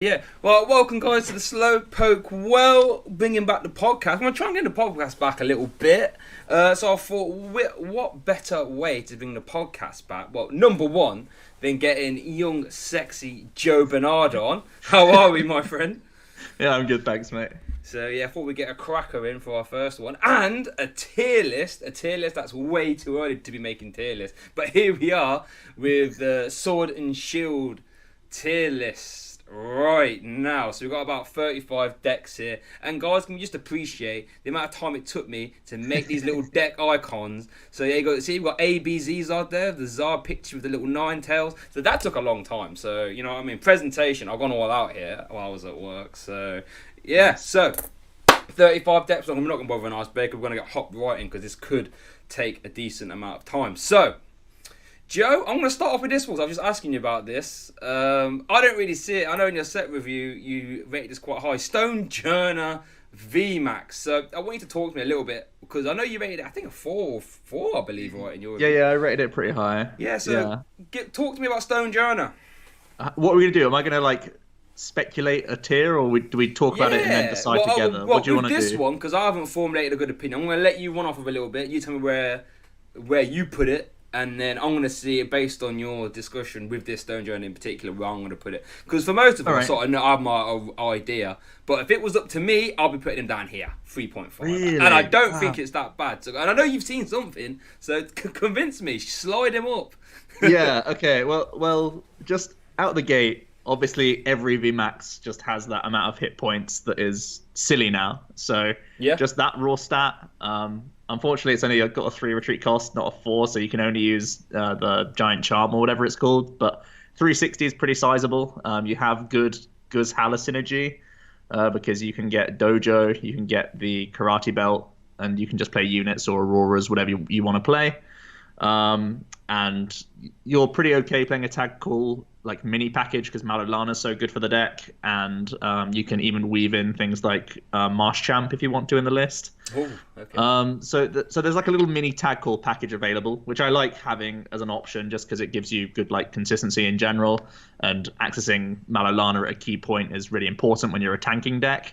Yeah, well, welcome guys to the Slow Poke. Well, bringing back the podcast. I'm gonna try and get the podcast back a little bit. So I thought, what better way to bring the podcast back? Well, number one, than getting young, sexy Joe Bernard on. How are we, my friend? Yeah, I'm good, thanks, mate. So yeah, I thought we'd get a cracker in for our first one, and a tier list. A tier list that's way too early to be making tier lists, but here we are with the Sword and Shield tier list right now. So we've got about 35 decks here, and guys, can you just appreciate the amount of time it took me to make these little deck icons? So yeah, you've got A, B, Z Zard there, the Zard picture with the little nine tails. So that took a long time. So you know what I mean, presentation, I've gone all out here while I was at work. So yeah, so 35 decks. I'm not going to bother an icebreaker. We're going to get hop right in because this could take a decent amount of time. So Joe, I'm going to start off with this one. I was just asking you about this. I don't really see it. I know in your set review you rated this quite high. Stone Journer VMAX. So I want you to talk to me a little bit because I know you rated it, I think a 4, I believe, right? In your Yeah, I rated it pretty high. Yeah, so talk to me about Stone Journer. What are we going to do? Am I going to, speculate a tier, or do we talk about it and then decide together? What do you want to do? With this one, because I haven't formulated a good opinion, I'm going to let you run off with a little bit. You tell me where you put it, and then I'm going to see it based on your discussion with this Stone Journey in particular where I'm going to put it. Because for most of them, I sort of know I have my idea. But if it was up to me, I'll be putting him down here, 3.5. Really? And I don't think it's that bad. So, and I know you've seen something, so convince me. Slide him up. Yeah, okay. Well, just out the gate, obviously every VMAX just has that amount of hit points that is silly now. So just that raw stat. Unfortunately, it's only got a 3 retreat cost, not a 4, so you can only use the Giant Charm or whatever it's called. But 360 is pretty sizable. You have good Guz Hala synergy because you can get Dojo, you can get the Karate Belt, and you can just play units or Auroras, whatever you want to play. And you're pretty okay playing a tag call mini package because Malolana is so good for the deck, and you can even weave in things like Marsh Champ if you want to in the list. Oh, okay. So there's a little mini tag call package available, which I like having as an option just because it gives you good consistency in general, and accessing Malolana at a key point is really important when you're a tanking deck.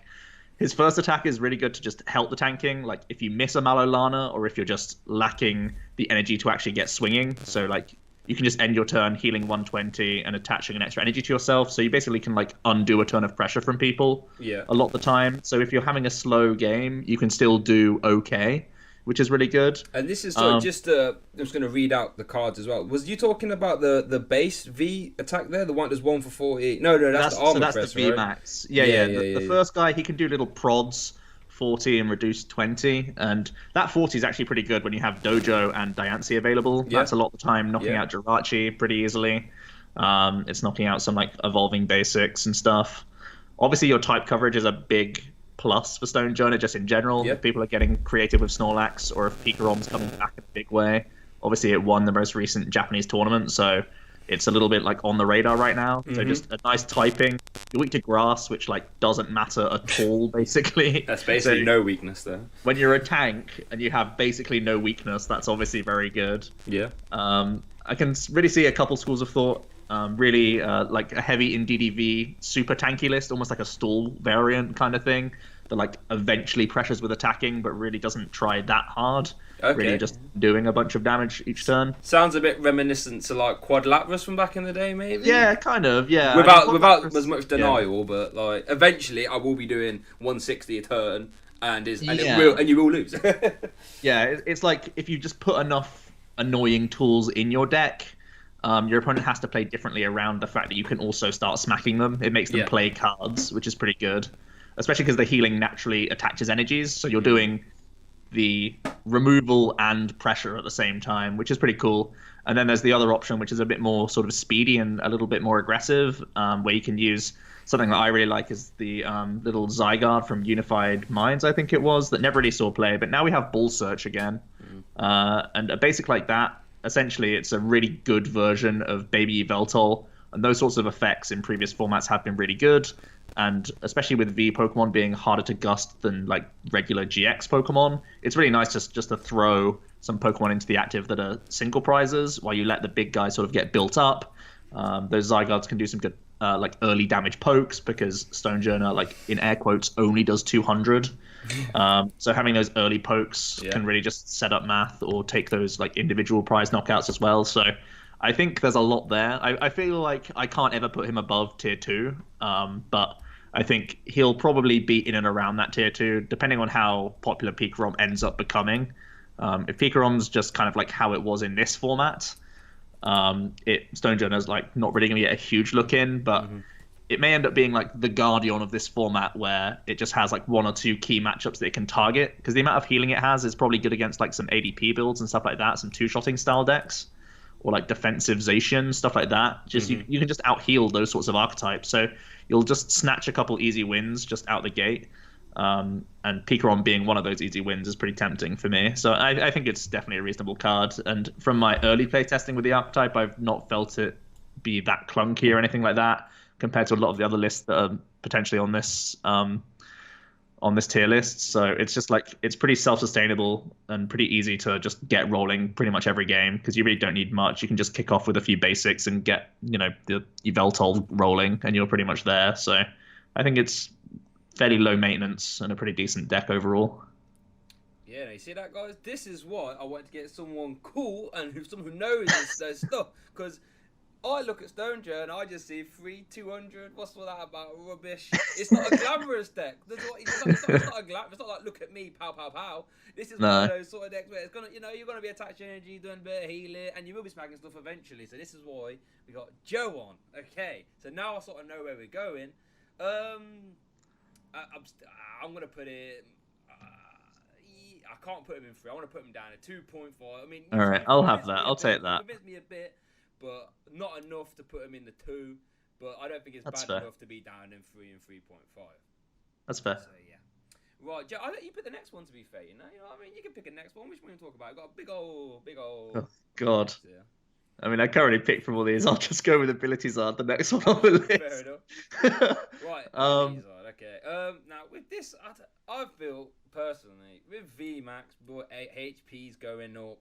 His first attack is really good to just help the tanking, if you miss a Malolana or if you're just lacking the energy to actually get swinging. So you can just end your turn healing 120 and attaching an extra energy to yourself. So you basically can undo a turn of pressure from people a lot of the time. So if you're having a slow game, you can still do okay, which is really good. And this is I'm just going to read out the cards as well. Was you talking about the base V attack there? The one that's 1 for 40? No, that's the armor press, that's the VMAX. Right? The first guy, he can do little prods, 40 and reduce 20, and that 40 is actually pretty good when you have Dojo and Diancie available. That's a lot of the time knocking out Jirachi pretty easily. It's knocking out some evolving basics and stuff. Obviously your type coverage is a big plus for Stone Journer just in general. If people are getting creative with Snorlax, or if Picarom's coming back in a big way. Obviously it won the most recent Japanese tournament, so it's a little bit on the radar right now. So just a nice typing. You're weak to grass, which doesn't matter at all, basically. That's basically no weakness there. When you're a tank and you have basically no weakness, that's obviously very good. Yeah. I can really see a couple schools of thought. Really a heavy in DDV super tanky list, almost like a stall variant kind of thing that eventually pressures with attacking but really doesn't try that hard. Really just doing a bunch of damage each turn. Sounds a bit reminiscent to Quadlapras from back in the day, maybe. Yeah, kind of. Yeah. Without as much denial, but eventually I will be doing 160 a turn, and you will lose. Yeah, it's if you just put enough annoying tools in your deck, your opponent has to play differently around the fact that you can also start smacking them. It makes them play cards, which is pretty good, especially because the healing naturally attaches energies, so you're doing the removal and pressure at the same time, which is pretty cool. And then there's the other option, which is a bit more sort of speedy and a little bit more aggressive, where you can use something that I really like is the little Zygarde from Unified Minds, I think it was, that never really saw play, but now we have Bull Search again. And a basic like that, essentially it's a really good version of Baby Yveltal, and those sorts of effects in previous formats have been really good. And especially with V Pokemon being harder to gust than regular GX Pokemon, it's really nice just to throw some Pokemon into the active that are single prizes while you let the big guys sort of get built up. Those Zygardes can do some good like early damage pokes because Stonejourner, like in air quotes, only does 200. So having those early pokes Yeah. can really just set up math or take those like individual prize knockouts as well. So I think there's a lot there. I feel like I can't ever put him above tier two, but I think he'll probably be in and around that tier two, depending on how popular Pikarom ends up becoming. If Pikarom's just kind of like how it was in this format, Stonejourner's like not really going to get a huge look in, but it may end up being like the Guardian of this format where it just has like one or two key matchups that it can target because the amount of healing it has is probably good against like some ADP builds and stuff like that, some two-shotting style decks or like defensive Zacian, stuff like that. Just you can just out heal those sorts of archetypes. So you'll just snatch a couple easy wins just out the gate. And Pikarom being one of those easy wins is pretty tempting for me. So I think it's definitely a reasonable card. And from my early play testing with the archetype, I've not felt it be that clunky or anything like that compared to a lot of the other lists that are potentially on this tier list. So it's just like it's pretty self-sustainable and pretty easy to just get rolling pretty much every game because you really don't need much. You can just kick off with a few basics and get, the Yveltal rolling and you're pretty much there. So I think it's fairly low maintenance and a pretty decent deck overall. Yeah, you see that, guys? This is why I wanted to get someone cool and someone who knows this stuff. Because I look at Stonejourner and I just see 200. What's all that about? Rubbish. It's not a glamorous deck. It's not like look at me, pow pow pow. This is one of those sort of decks where it's gonna, you're gonna be attaching energy, doing a bit of healing, and you will be smacking stuff eventually. So this is why we got Joe on. Okay, so now I sort of know where we're going. I'm gonna put it. I can't put him in 3. I want to put him down at 2.5. I mean, all right, I'll have that. I'll take that. Convince me a bit, but not enough to put him in the 2. But I don't think it's That's bad fair. enough to be down in 3 and 3.5. That's fair. So yeah, right. Joe, I'll let you pick the next one. To be fair, you know what I mean. You can pick a next one. Which one you talk about? I've got a big old. Oh God. Yeah. I mean, I can't really pick from all these. I'll just go with abilities on the next one on the list. Fair enough. Right. Okay. Now with this, I feel personally with VMAX, but HP's going up.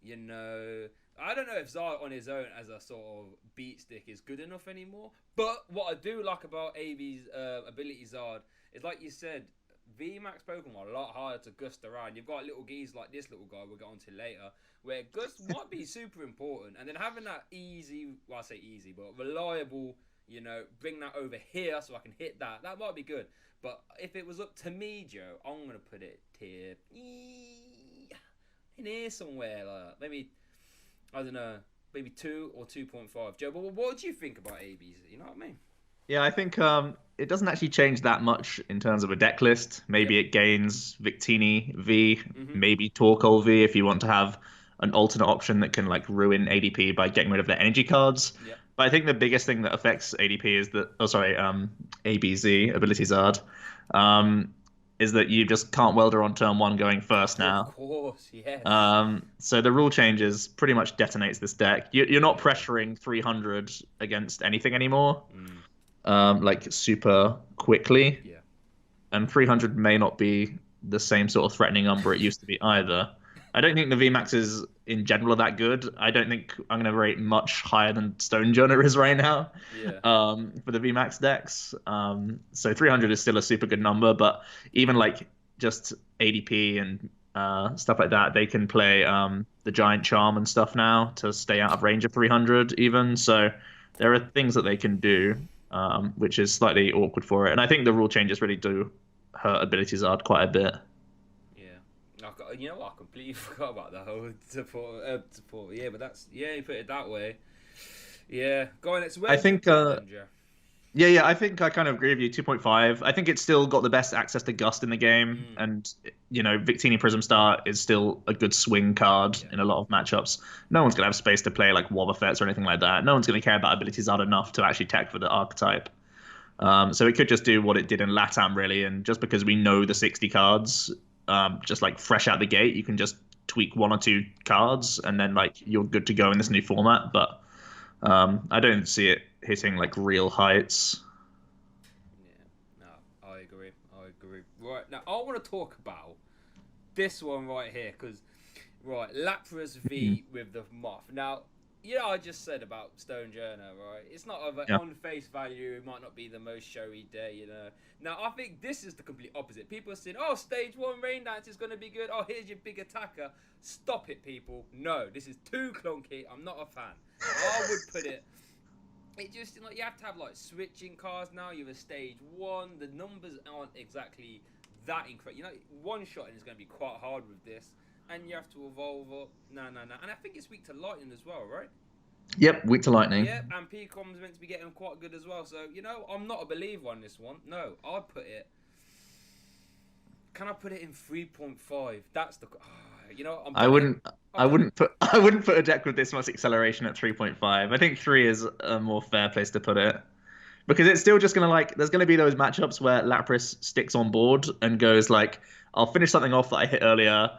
I don't know if Zard on his own as a sort of beat stick is good enough anymore. But what I do like about AB's ability Zard is, like you said, VMAX Pokemon are a lot harder to gust around. You've got little geese like this little guy we'll get onto later, where gust might be super important, and then having that easy, well I say easy, but reliable, bring that over here so I can hit that. That might be good. But if it was up to me, Joe, I'm gonna put it tier in here somewhere, like maybe I don't know, maybe 2 or 2.5. Joe, but what do you think about ABs? You know what I mean? Yeah, I think it doesn't actually change that much in terms of a deck list. Maybe it gains Victini V, maybe Torkoal V if you want to have an alternate option that can like ruin ADP by getting rid of their energy cards. Yep. But I think the biggest thing that affects ADP is that, ABZ, Ability Zard, is that you just can't welder on turn 1 going first now. Of course, yes. So the rule changes pretty much detonates this deck. You're not pressuring 300 against anything anymore. Like super quickly. Yeah. And 300 may not be the same sort of threatening number it used to be either. I don't think the VMAXs in general are that good. I don't think I'm going to rate much higher than Stonejourner is right now. Yeah. For the VMAX decks. So 300 is still a super good number, but even like just ADP and stuff like that, they can play the Giant Charm and stuff now to stay out of range of 300 even. So there are things that they can do, which is slightly awkward for it. And I think the rule changes really do hurt ability Zard quite a bit. You know what? I completely forgot about the whole support. Yeah, but you put it that way. Yeah, go on. I think. Yeah, I think I kind of agree with you. 2.5. I think it's still got the best access to Gust in the game, and Victini Prism Star is still a good swing card in a lot of matchups. No one's gonna have space to play like Wobbuffets or anything like that. No one's gonna care about ability Zard enough to actually tech for the archetype. So it could just do what it did in LATAM really, and just because we know the 60 cards. Just like fresh out the gate, you can just tweak 1 or 2 cards and then like you're good to go in this new format. But I don't see it hitting like real heights. Yeah, no, I agree. Right, now I want to talk about this one right here because Lapras V with the Moth. Now Yeah, I just said about Stone Journal, right? It's not of Yeah. on face value. It might not be the most showy day, you know. Now I think this is the complete opposite. People are saying, "Oh, stage one rain dance is going to be good. Oh, here's your big attacker." Stop it, people. No, this is too clunky. I'm not a fan. I would put it. It just like you have to have like switching cards now. You have a stage one. The numbers aren't exactly that incredible. You know, one shotting is going to be quite hard with this, and you have to evolve up. No, no, no. And I think it's weak to lightning as well, right? Yep, weak to lightning. Yep, and PCOM's meant to be getting quite good as well. So, you know, I'm not a believer on this one. No, I'd put it. Can I put it in 3.5? That's the. You know, I wouldn't. I wouldn't put a deck with this much acceleration at 3.5. I think 3 is a more fair place to put it because it's still just gonna like. There's gonna be those matchups where Lapras sticks on board and goes like, "I'll finish something off that I hit earlier.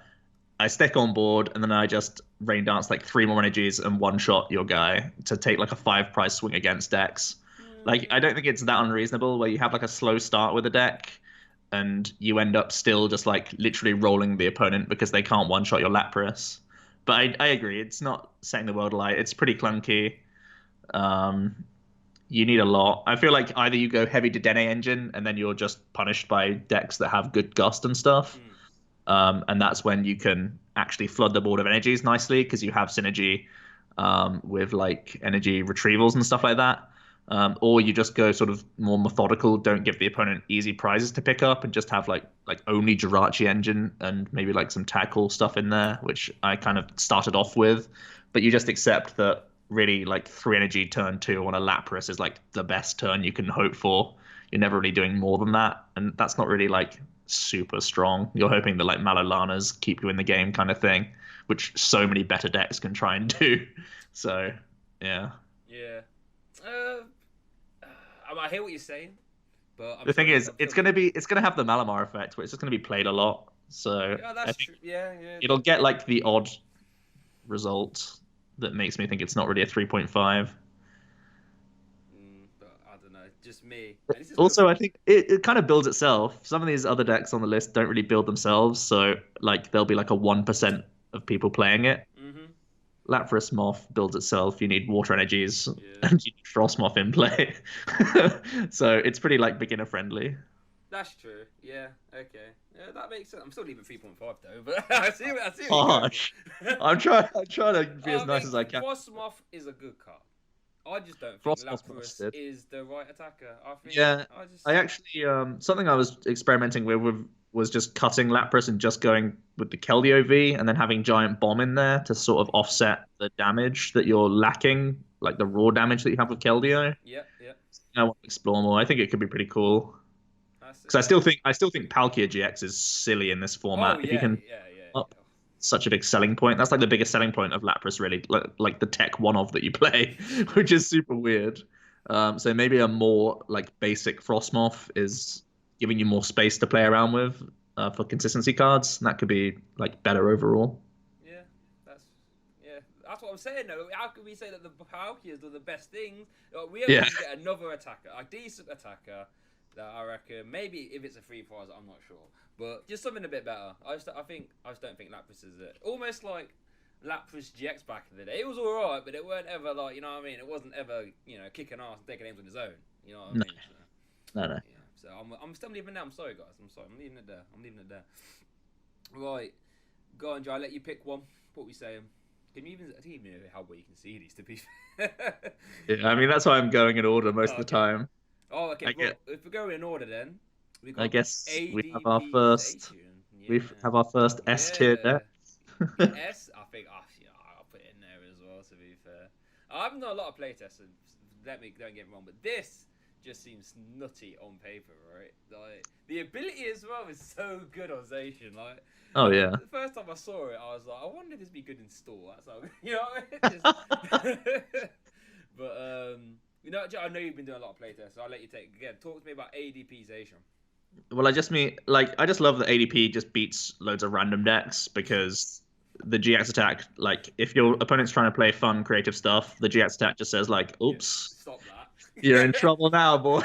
I stick on board, and then I just rain dance like 3 more energies and one shot your guy to take like a 5 price swing against decks." Like I don't think it's that unreasonable where you have like a slow start with a deck and you end up still just like literally rolling the opponent because they can't one shot your Lapras. But I agree, it's not setting the world alight. It's pretty clunky. Um, you need a lot. I feel like either you go heavy to Dene engine and then you're just punished by decks that have good gust and stuff. And that's when you can actually flood the board of energies nicely because you have synergy with like energy retrievals and stuff like that. Or you just go sort of more methodical, don't give the opponent easy prizes to pick up and just have like only Jirachi engine and maybe like some tackle stuff in there, which I kind of started off with. But you just accept that really like 3 energy turn 2 on a Lapras is like the best turn you can hope for. You're never really doing more than that. And that's not really like super strong. You're hoping that like Malolanas keep you in the game kind of thing, which so many better decks can try and do. So, yeah. Yeah. Uh, I hear what you're saying, but The thing is, it's gonna have the Malamar effect, where it's just gonna be played a lot. So yeah, I that's think true. Yeah, yeah. it'll get like the odd result that makes me think it's not really a 3.5. But I don't know. Just me. And this is no. Also, I think it kind of builds itself. Some of these other decks on the list don't really build themselves, so like there'll be like a 1% of people playing it. Mm-hmm. Lapras Moth builds itself. You need water energies Yeah. and you need Frost Moth in play. So it's pretty like beginner friendly. That's true. Yeah. Okay. Yeah, that makes sense. I'm still leaving 3.5 though, but I see what you're Harsh. going. I'm trying to be as nice think as I can. Frostmoth is a good card. I just don't think Frostmoth's Lapras busted. is the right attacker. I think. Yeah, I just. I actually something I was experimenting with was just cutting Lapras and just going with the Keldeo V and then having Giant Bomb in there to sort of offset the damage that you're lacking, like the raw damage that you have with Keldeo. Yep. Yep. I want to explore more. I think it could be pretty cool. Because I still think Palkia GX is silly in this format. Oh If you yeah. can Yeah. up such a big selling point, that's like the biggest selling point of Lapras, really, like the tech one of that you play, which is super weird. So maybe a more like basic Frostmoth is giving you more space to play around with for consistency cards, and that could be like better overall. Yeah. That's what I'm saying. Though, how can we say that the Palkias are the best things? Like, we have to get another attacker, a decent attacker. That I reckon maybe if it's a 3 prize, I'm not sure, but just something a bit better. I just don't think Lapras is it. Almost like Lapras GX back in the day. It was alright, but it weren't ever like, you know what I mean. It wasn't ever, you know, kicking ass and taking names on his own. You know what I mean? So, No. yeah. So I'm still leaving it there. I'm sorry, guys. I'm sorry. I'm leaving it there. Right, go on, Joe. I'll let you pick one. What we saying? Can you even know how well you can see these? To be fair. Yeah, I mean that's why I'm going in order most of the time. Oh, okay. Well, if we go in order, then we got I guess we have our first S tier deck. S, I think. I'll put it in there as well. To be fair, I've done a lot of playtests, and don't get me wrong, but this just seems nutty on paper, right? Like the ability as well is so good on Zacian. Like, oh yeah. The first time I saw it, I was like, I wonder if this be good in store. That's how, you know. But you know, I know you've been doing a lot of playtests, so I'll let you take again. Talk to me about ADPization. Well, I just love that ADP just beats loads of random decks because the GX attack, like if your opponent's trying to play fun, creative stuff, the GX attack just says like, "Oops, stop that, you're in trouble now, boy."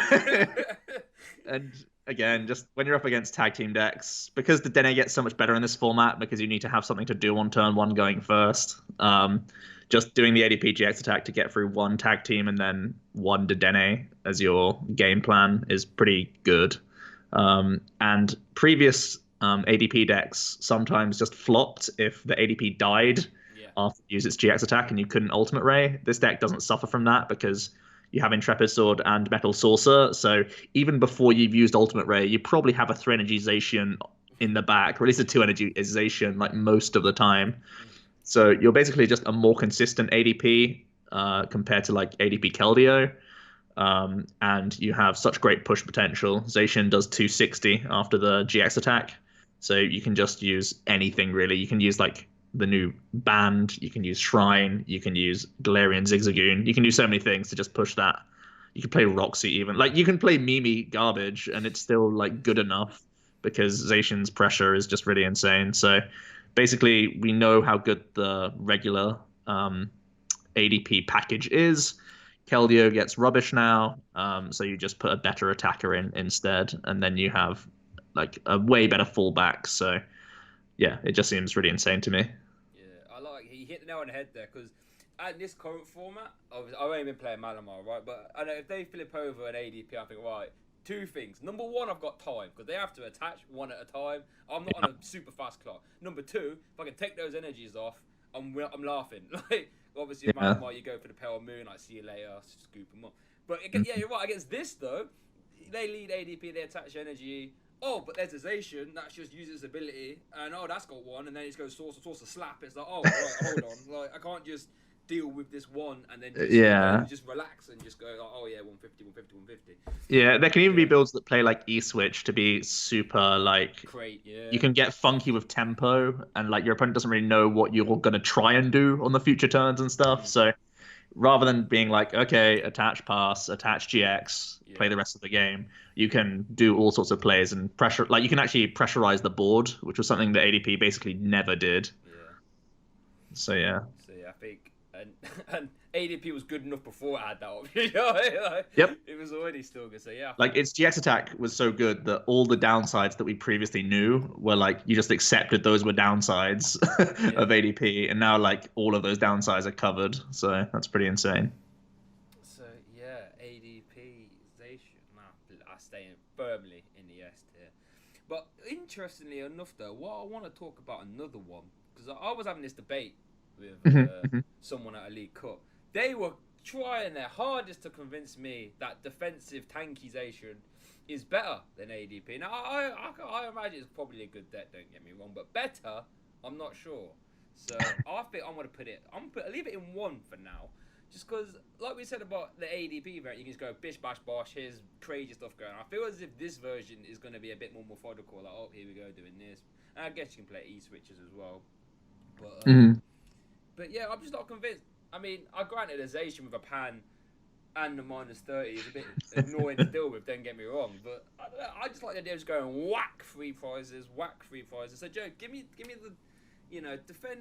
And again, just when you're up against tag team decks, because the Dene gets so much better in this format because you need to have something to do on turn one going first. just doing the ADP GX attack to get through one tag team and then one Dedenne as your game plan is pretty good. And previous ADP decks sometimes just flopped if the ADP died after you use its GX attack and you couldn't Ultimate Ray. This deck doesn't suffer from that because you have Intrepid Sword and Metal Saucer. So even before you've used Ultimate Ray, you probably have a 3 energization in the back, or at least a 2 energization like most of the time. So you're basically just a more consistent ADP compared to like ADP Keldeo. And you have such great push potential. Zacian does 260 after the GX attack. So you can just use anything really. You can use like the new Band, you can use Shrine, you can use Galarian Zigzagoon. You can do so many things to just push that. You can play Roxy even. Like you can play Mimi garbage and it's still like good enough because Zacian's pressure is just really insane. So basically we know how good the regular ADP package is. Keldeo gets rubbish now, so you just put a better attacker in instead, and then you have like a way better fallback. So yeah, it just seems really insane to me. Yeah, I like he hit the nail on the head there because at this current format, I've only been playing Malamar, right? But I know if they flip over an ADP, I think right. 2 things. Number 1, I've got time because they have to attach one at a time. I'm not on a super fast clock. Number 2, if I can take those energies off, I'm laughing. Like obviously, Malamar, you go for the Pale Moon. I see you later, scoop them up. But yeah, you're right. Against this though, they lead ADP, they attach energy. Oh, but there's a Zacian that just uses ability, and that's got 1, and then it goes source slap. It's like, oh, right, hold on, like I can't just deal with this one and then just relax and just go, like, oh yeah, 150, 150, 150. Yeah, there can even be builds that play like E-Switch to be super like great. Yeah, you can get funky with tempo, and like your opponent doesn't really know what you're gonna try and do on the future turns and stuff. So rather than being like, okay, attach pass, attach GX, play the rest of the game, you can do all sorts of plays and pressure. Like you can actually pressurize the board, which was something that ADP basically never did. Yeah. So yeah. So yeah, I think and ADP was good enough before it had that option. Yep. It was already still good. So yeah. Like its GX attack was so good that all the downsides that we previously knew were like you just accepted those were downsides of ADP, and now like all of those downsides are covered. So that's pretty insane. So yeah, ADP Zacian. I stay firmly in the S tier. But interestingly enough, though, what I want to talk about another one because I was having this debate with someone at a League Cup. They were trying their hardest to convince me that defensive tankization is better than ADP. Now, I imagine it's probably a good deck, don't get me wrong, but better, I'm not sure. So I think I'm going to leave it in 1 for now. Just because, like we said about the ADP variant, you can just go bish, bash, bosh, here's crazy stuff going on. I feel as if this version is going to be a bit more methodical, like, oh, here we go, doing this. And I guess you can play E-switches as well. But yeah, I'm just not convinced. I mean, I granted a Zacian with a pan and the -30 is a bit annoying to deal with, don't get me wrong. But I just like the idea of just going whack 3 prizes. So Joe, give me the, defend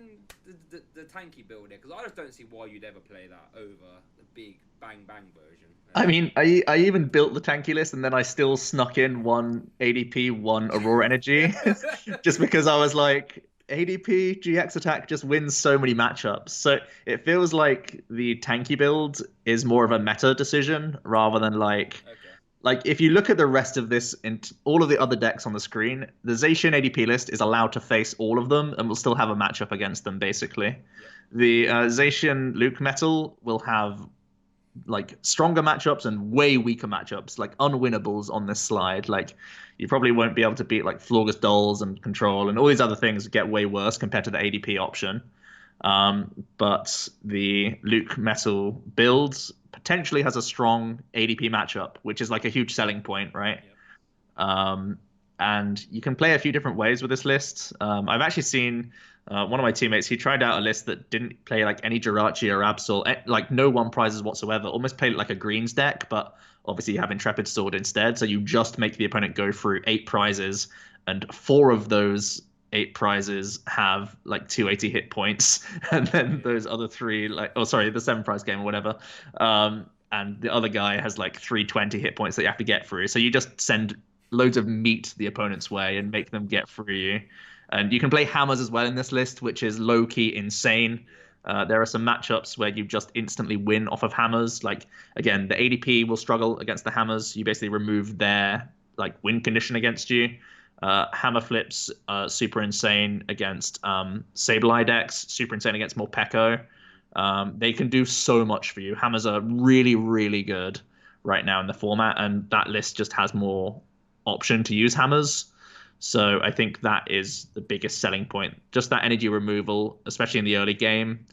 the tanky build there, because I just don't see why you'd ever play that over the big bang version. I mean, I even built the tanky list and then I still snuck in 1 ADP, 1 Aurora Energy, just because I was like, ADP GX attack just wins so many matchups. So it feels like the tanky build is more of a meta decision rather than like if you look at the rest of this and all of the other decks on the screen, the Zacian ADP list is allowed to face all of them and will still have a matchup against them basically. The Zacian Luke Metal will have like stronger matchups and way weaker matchups, like unwinnables on this slide. Like you probably won't be able to beat like Flawless Dolls and Control and all these other things get way worse compared to the ADP option. But the Luke Metal builds potentially has a strong ADP matchup, which is like a huge selling point, right? And you can play a few different ways with this list. I've actually seen one of my teammates, he tried out a list that didn't play like any Jirachi or Absol, like no 1 prizes whatsoever, almost played like a greens deck, but obviously you have Intrepid Sword instead. So you just make the opponent go through 8 prizes, and 4 of those 8 prizes have like 280 hit points, and then those other 3, like, the 7 prize game or whatever. And the other guy has like 320 hit points that you have to get through. So you just send loads of meat the opponent's way and make them get through you. And you can play hammers as well in this list, which is low-key insane. There are some matchups where you just instantly win off of hammers. Like again, the ADP will struggle against the hammers. You basically remove their like win condition against you. Hammer flips super insane against Sableye decks, super insane against Morpeko. They can do so much for you. Hammers are really, really good right now in the format, and that list just has more option to use hammers. So I think that is the biggest selling point. Just that energy removal, especially in the early game,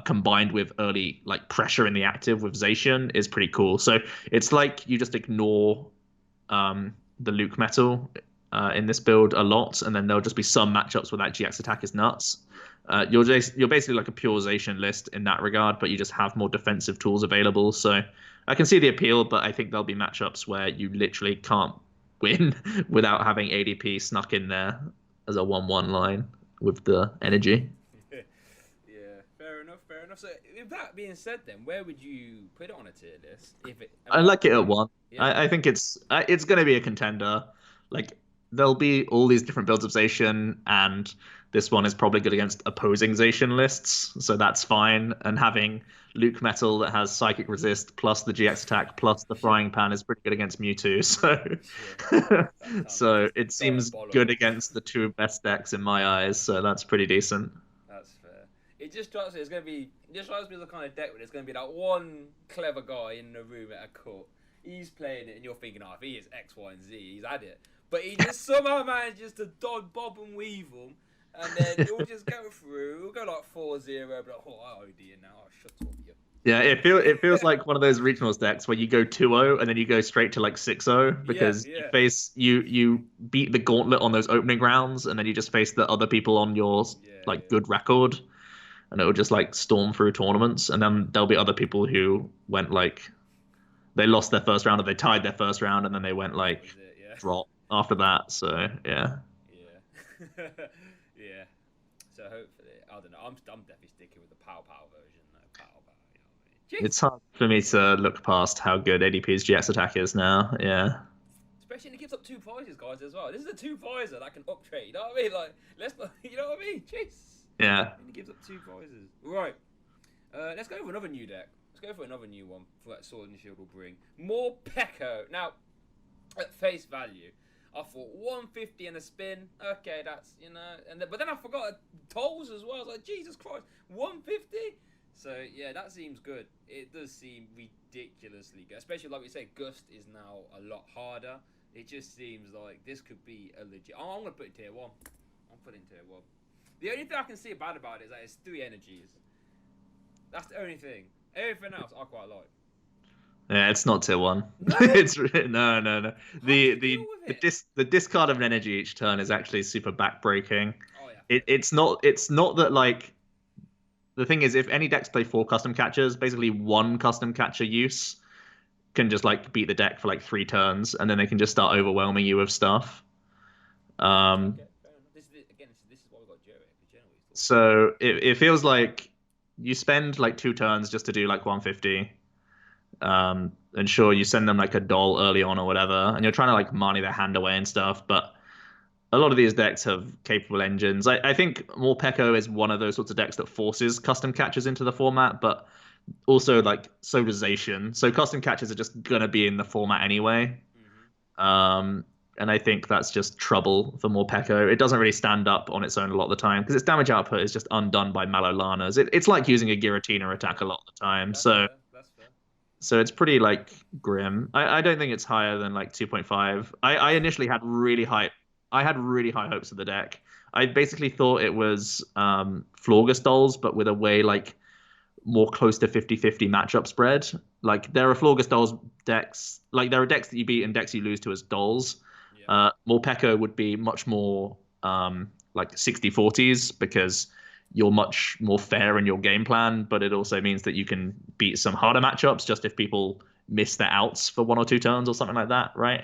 combined with early like pressure in the active with Zacian is pretty cool. So it's like you just ignore the Luke Metal in this build a lot, and then there'll just be some matchups where that GX attack is nuts. You're basically like a pure Zacian list in that regard, but you just have more defensive tools available. So I can see the appeal, but I think there'll be matchups where you literally can't win without having ADP snuck in there as a 1-1 line with the energy. Yeah, fair enough, fair enough. So with that being said, then where would you put it on a tier list? If it, I like it at 1. Yeah. I think it's going to be a contender. Like there'll be all these different builds of Zacian, and this one is probably good against opposing Zacian lists, so that's fine. And having Luke Metal that has Psychic Resist plus the GX attack plus the Frying Pan is pretty good against Mewtwo. So, so it seems good against the two best decks in my eyes. So that's pretty decent. That's fair. It just strikes me it's going to be. It just strikes me as the kind of deck where there's going to be that one clever guy in the room at a court. He's playing it, and you're thinking, oh, if he is X, Y, and Z, he's had it. But he just somehow manages to dodge, bob, and weave them, and then he'll just go through. He'll go like 4-0, but like, oh, I OD it now. Oh, shut up, you. Yeah, it feels like one of those regionals decks where you go 2-0 and then you go straight to like 6-0 because you beat the gauntlet on those opening rounds, and then you just face the other people on your good record, and it'll just like storm through tournaments, and then there'll be other people who went like they lost their first round or they tied their first round, and then they went like drop after that. So yeah. Yeah. So hopefully, I don't know. I'm definitely sticking with the Pow version. It's hard for me to look past how good ADP's GX attack is now. Yeah. Especially when it gives up 2 visors, guys, as well. This is a 2 visor that can up trade. You know what I mean? Like, you know what I mean? Jeez. Yeah. And it gives up 2 visors. Right. Let's go for another new deck. Let's go for another new one for that Sword and Shield will bring. More Pekko. Now, at face value, I thought 150 and a spin. Okay, that's, but then I forgot tolls as well. I was like, Jesus Christ, 150? So, yeah, that seems good. It does seem ridiculously good. Especially, like we say, Gust is now a lot harder. It just seems like this could be a legit... I'm going to put it in tier 1. I'm putting it in tier 1. The only thing I can see bad about it is that it's 3 energies. That's the only thing. Everything else I quite like. Yeah, it's not tier 1. No? It's no. The discard of an energy each turn is actually super backbreaking. Oh, yeah. It's not that like... The thing is, if any decks play 4 custom catchers, basically 1 custom catcher use can just like beat the deck for like 3 turns, and then they can just start overwhelming you with stuff. Okay, this is why we got Joey. So it feels like you spend like 2 turns just to do like 150. And sure, you send them like a doll early on or whatever, and you're trying to like money their hand away and stuff, but a lot of these decks have capable engines. I think Morpeko is one of those sorts of decks that forces custom catchers into the format, but also like so does Zacian. So custom catchers are just gonna be in the format anyway. Mm-hmm. And I think that's just trouble for Morpeko. It doesn't really stand up on its own a lot of the time because its damage output is just undone by Malolanas. It's like using a Giratina attack a lot of the time. That's fair. So it's pretty like grim. I don't think it's higher than like 2.5. I initially had really high hopes of the deck. I basically thought it was Florgus dolls, but with a way like more close to 50-50 matchup spread. Like there are Florgus dolls decks, like there are decks that you beat and decks you lose to as dolls. Yeah. Morpeko would be much more like 60-40s because you're much more fair in your game plan, but it also means that you can beat some harder matchups just if people miss their outs for 1 or 2 turns or something like that, right?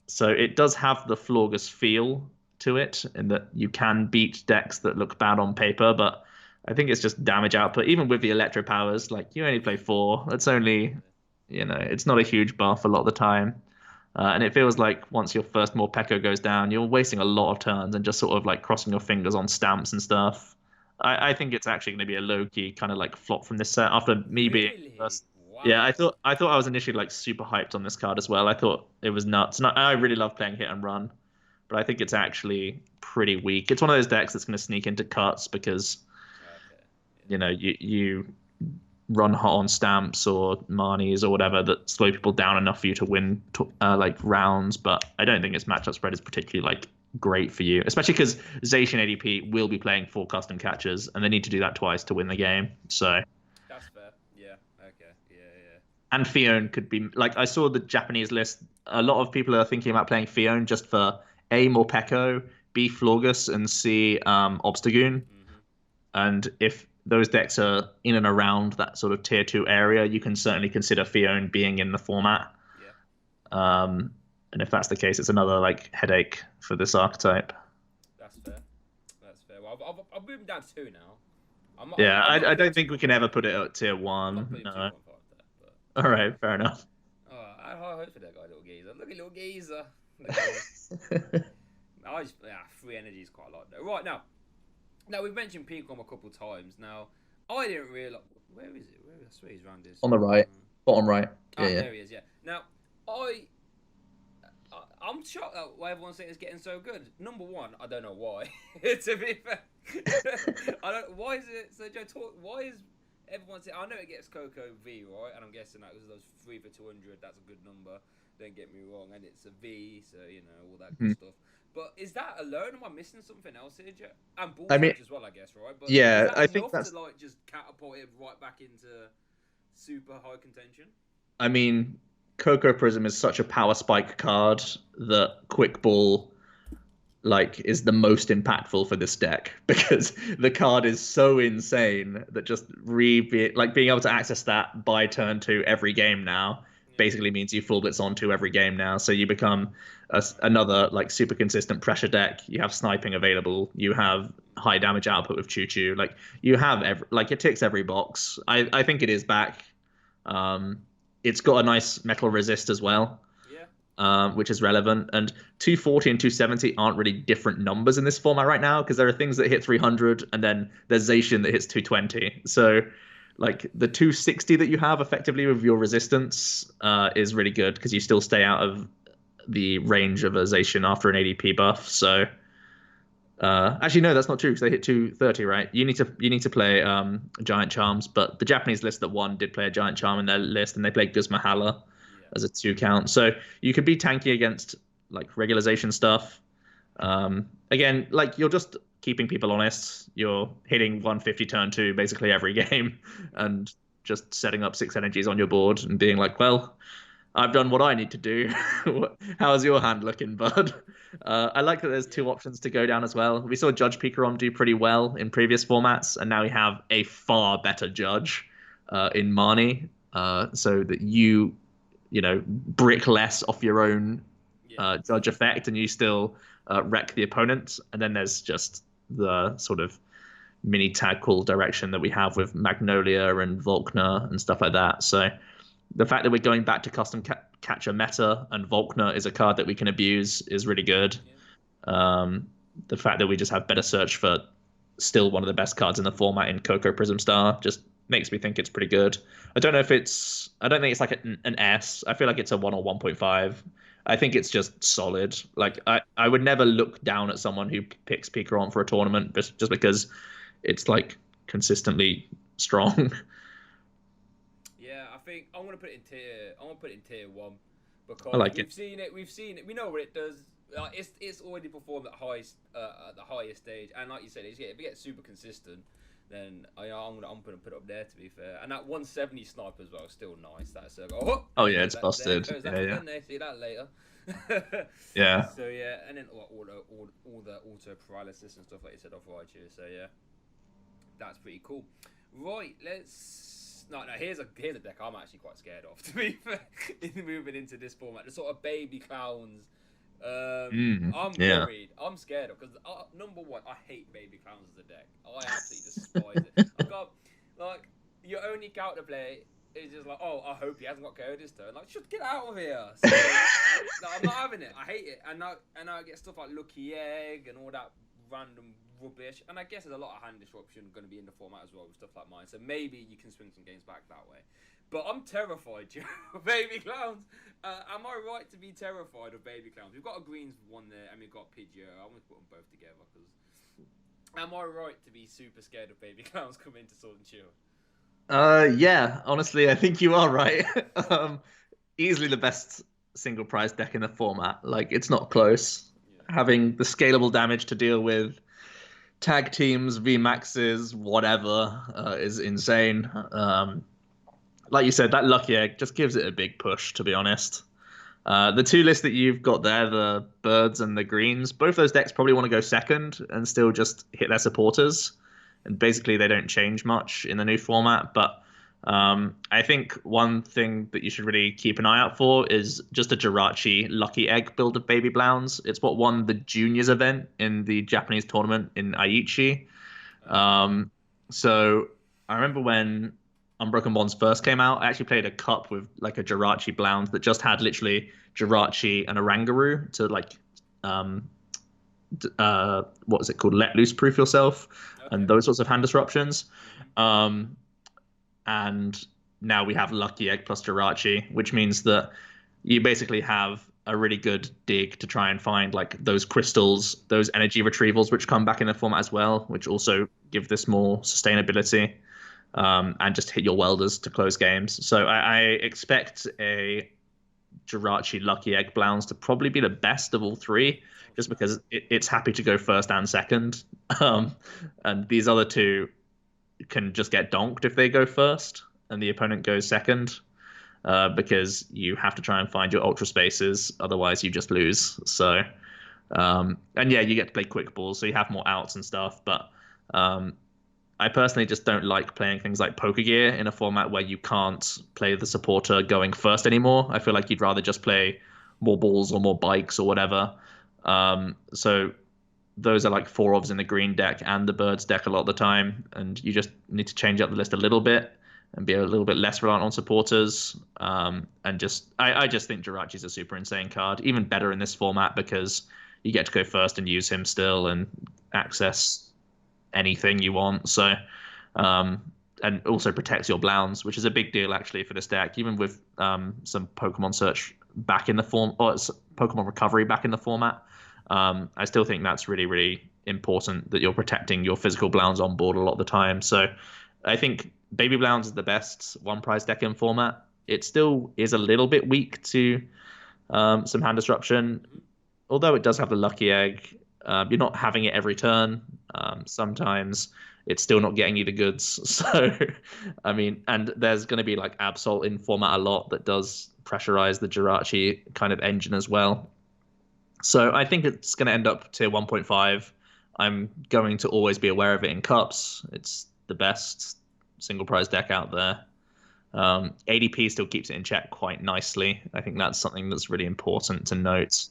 So it does have the Florgus feel to it in that you can beat decks that look bad on paper, but I think it's just damage output. Even with the Electro powers, like you only play 4. That's only, it's not a huge buff a lot of the time. And it feels like once your first Morpeko goes down, you're wasting a lot of turns and just sort of like crossing your fingers on stamps and stuff. I think it's actually going to be a low key kind of like flop from this set after me being Really? first. Yeah, Wow. I thought I was initially like super hyped on this card as well. I thought it was nuts. And I really love playing hit and run, but I think it's actually pretty weak. It's one of those decks that's going to sneak into cuts because Okay. you know you run hot on stamps or Marnies or whatever that slow people down enough for you to win like rounds. But I don't think its matchup spread is particularly like great for you, especially because Zacian ADP will be playing 4 custom catchers, and they need to do that twice to win the game. So, That's fair. Yeah. Okay. Yeah. Yeah. and Fion could be like I saw the Japanese list. A lot of people are thinking about playing Fion just for A, Morpeko, B, Florgus, and C, Obstagoon. Mhm. And if those decks are in and around that sort of tier 2 area, you can certainly consider Fion being in the format. Yeah. And if that's the case, it's another like headache for this archetype. That's fair. That's fair. Well, I've moved down to 2 now. Yeah, I'm not I putting don't two think we point can five ever there. put it at tier I'm not 1. putting No. 2.5 there, but All right, fair enough. I hope for that guy, little geezer. Look at little geezer. I just, free energy is quite a lot though. Right now we've mentioned Peacom a couple times. Now I didn't realize where is it? Where I swear he's around this. On the right, bottom right. Yeah, yeah. There he is. Yeah. Now I'm shocked at why everyone's saying it's getting so good. Number one, I don't know why. To be fair, I don't. Why is it? So Joe, why is everyone saying? I know it gets Coco V, right? And I'm guessing that was those 3 for 200. That's a good number. Don't get me wrong, and it's a V, so you know all that good stuff. But is that alone? Am I missing something else here, Joe? And I mean, bullshit as well, I guess, right? But is yeah, that I think enough that's. to like just catapult it right back into super high contention? I mean, Coco Prism is such a power spike card that Quick Ball like is the most impactful for this deck because the card is so insane that just like being able to access that by turn 2 every game now Yeah. basically means you full blitz on 2 every game now. So you become another like super consistent pressure deck. You have sniping available. You have high damage output with Choo Choo. Like you have like it ticks every box. I think it is back. Um, it's got a nice metal resist as well, Yeah. which is relevant. And 240 and 270 aren't really different numbers in this format right now because there are things that hit 300 and then there's Zacian that hits 220. So, like the 260 that you have effectively with your resistance is really good because you still stay out of the range of a Zacian after an ADP buff. So, actually, no, that's not true because they hit 230, right? You need to play Giant Charms, but the Japanese list that won did play a Giant Charm in their list, and they played Guzmahala Yeah. as a 2 count. So you could be tanky against like regularization stuff. Again, like you're just keeping people honest. You're hitting 150 turn 2 basically every game, and just setting up 6 energies on your board and being like, well, I've done what I need to do. How's your hand looking, bud? I like that there's 2 options to go down as well. We saw Judge Pikarom do pretty well in previous formats, and now we have a far better Judge in Marnie, so that you know, brick less off your own Yeah. Judge effect, and you still wreck the opponent. And then there's just the sort of mini tag call direction that we have with Magnolia and Volkner and stuff like that. So the fact that we're going back to custom catcher meta and Volkner is a card that we can abuse is really good. The fact that we just have better search for still one of the best cards in the format in Coco Prism Star just makes me think it's pretty good. I don't think it's like an S. I feel like it's a 1 or 1.5. I think it's just solid. Like I would never look down at someone who picks Pikarom for a tournament just because it's like consistently strong. Yeah, I think I'm gonna put it in tier. I'm gonna put it in tier 1 because I like we've it. seen it. We've seen it. We know what it does. It's already performed at the highest stage, and like you said, if it gets super consistent, then I'm gonna put it up there. To be fair, and that 170 sniper as well is still nice. That's Oh yeah, it's busted. There, Yeah. see that later. Yeah. So yeah, and then all the auto paralysis and stuff like you said off right here. So yeah, that's pretty cool. Right, let's. No, here's a deck I'm actually quite scared of. To be fair, in moving into this format, the sort of baby clowns. I'm Yeah. worried. I'm scared of because number one, I hate baby clowns as a deck. I absolutely despise it. I got like your only counter play is just like, oh, I hope he hasn't got KO this turn. Like, just get out of here. So, no, I'm not having it. I hate it. And now I get stuff like Lucky Egg and all that random rubbish. And I guess there's a lot of hand disruption going to be in the format as well with stuff like mine. So maybe you can swing some games back that way. But I'm terrified, Joe. Baby Clowns. Am I right to be terrified of Baby Clowns? We've got a greens one there, and we've got Pidgeot. I want to put them both together because. Am I right to be super scared of Baby Clowns coming into Sword and Shield? Yeah, honestly, I think you are right. Easily the best single prize deck in the format. Like, it's not close. Yeah. Having the scalable damage to deal with, tag teams, VMAXs, whatever, is insane. Like you said, that Lucky Egg just gives it a big push, to be honest. The two lists that you've got there, the birds and the greens, both those decks probably want to go second and still just hit their supporters. And basically, they don't change much in the new format. But I think one thing that you should really keep an eye out for is just a Jirachi Lucky Egg build of Baby Blowns. It's what won the juniors event in the Japanese tournament in Aichi. So I remember when Unbroken Bonds first came out, I actually played a cup with like a Jirachi Blounds that just had literally Jirachi and a Rangaroo to like what was it called? Let loose proof yourself, and those sorts of hand disruptions. And now we have Lucky Egg plus Jirachi, which means that you basically have a really good dig to try and find like those crystals, those energy retrievals, which come back in the format as well, which also give this more sustainability. And just hit your welders to close games. So I expect a Jirachi Lucky Egg Blounds to probably be the best of all three, just because it's happy to go first and second. And these other two can just get donked if they go first and the opponent goes second, because you have to try and find your ultra spaces, otherwise you just lose. So, and yeah, you get to play quick balls, so you have more outs and stuff, but I personally just don't like playing things like Poker Gear in a format where you can't play the supporter going first anymore. I feel like you'd rather just play more balls or more bikes or whatever. So those are like 4-ofs in the green deck and the birds deck a lot of the time, and you just need to change up the list a little bit and be a little bit less reliant on supporters. And I just think Jirachi's a super insane card, even better in this format because you get to go first and use him still and access anything you want. So, and also protects your Blounds, which is a big deal actually for this deck, even with some Pokemon search back in the form, or Pokemon recovery back in the format. I still think that's really, really important that you're protecting your physical Blounds on board a lot of the time. So I think Baby Blounds is the best one prize deck in format. It still is a little bit weak to some hand disruption, although it does have the Lucky Egg. You're not having it every turn. Sometimes it's still not getting you the goods. So, I mean, and there's going to be like Absol in format a lot that does pressurize the Jirachi kind of engine as well. So I think it's going to end up tier 1.5. I'm going to always be aware of it in cups. It's the best single prize deck out there. ADP still keeps it in check quite nicely. I think that's something that's really important to note.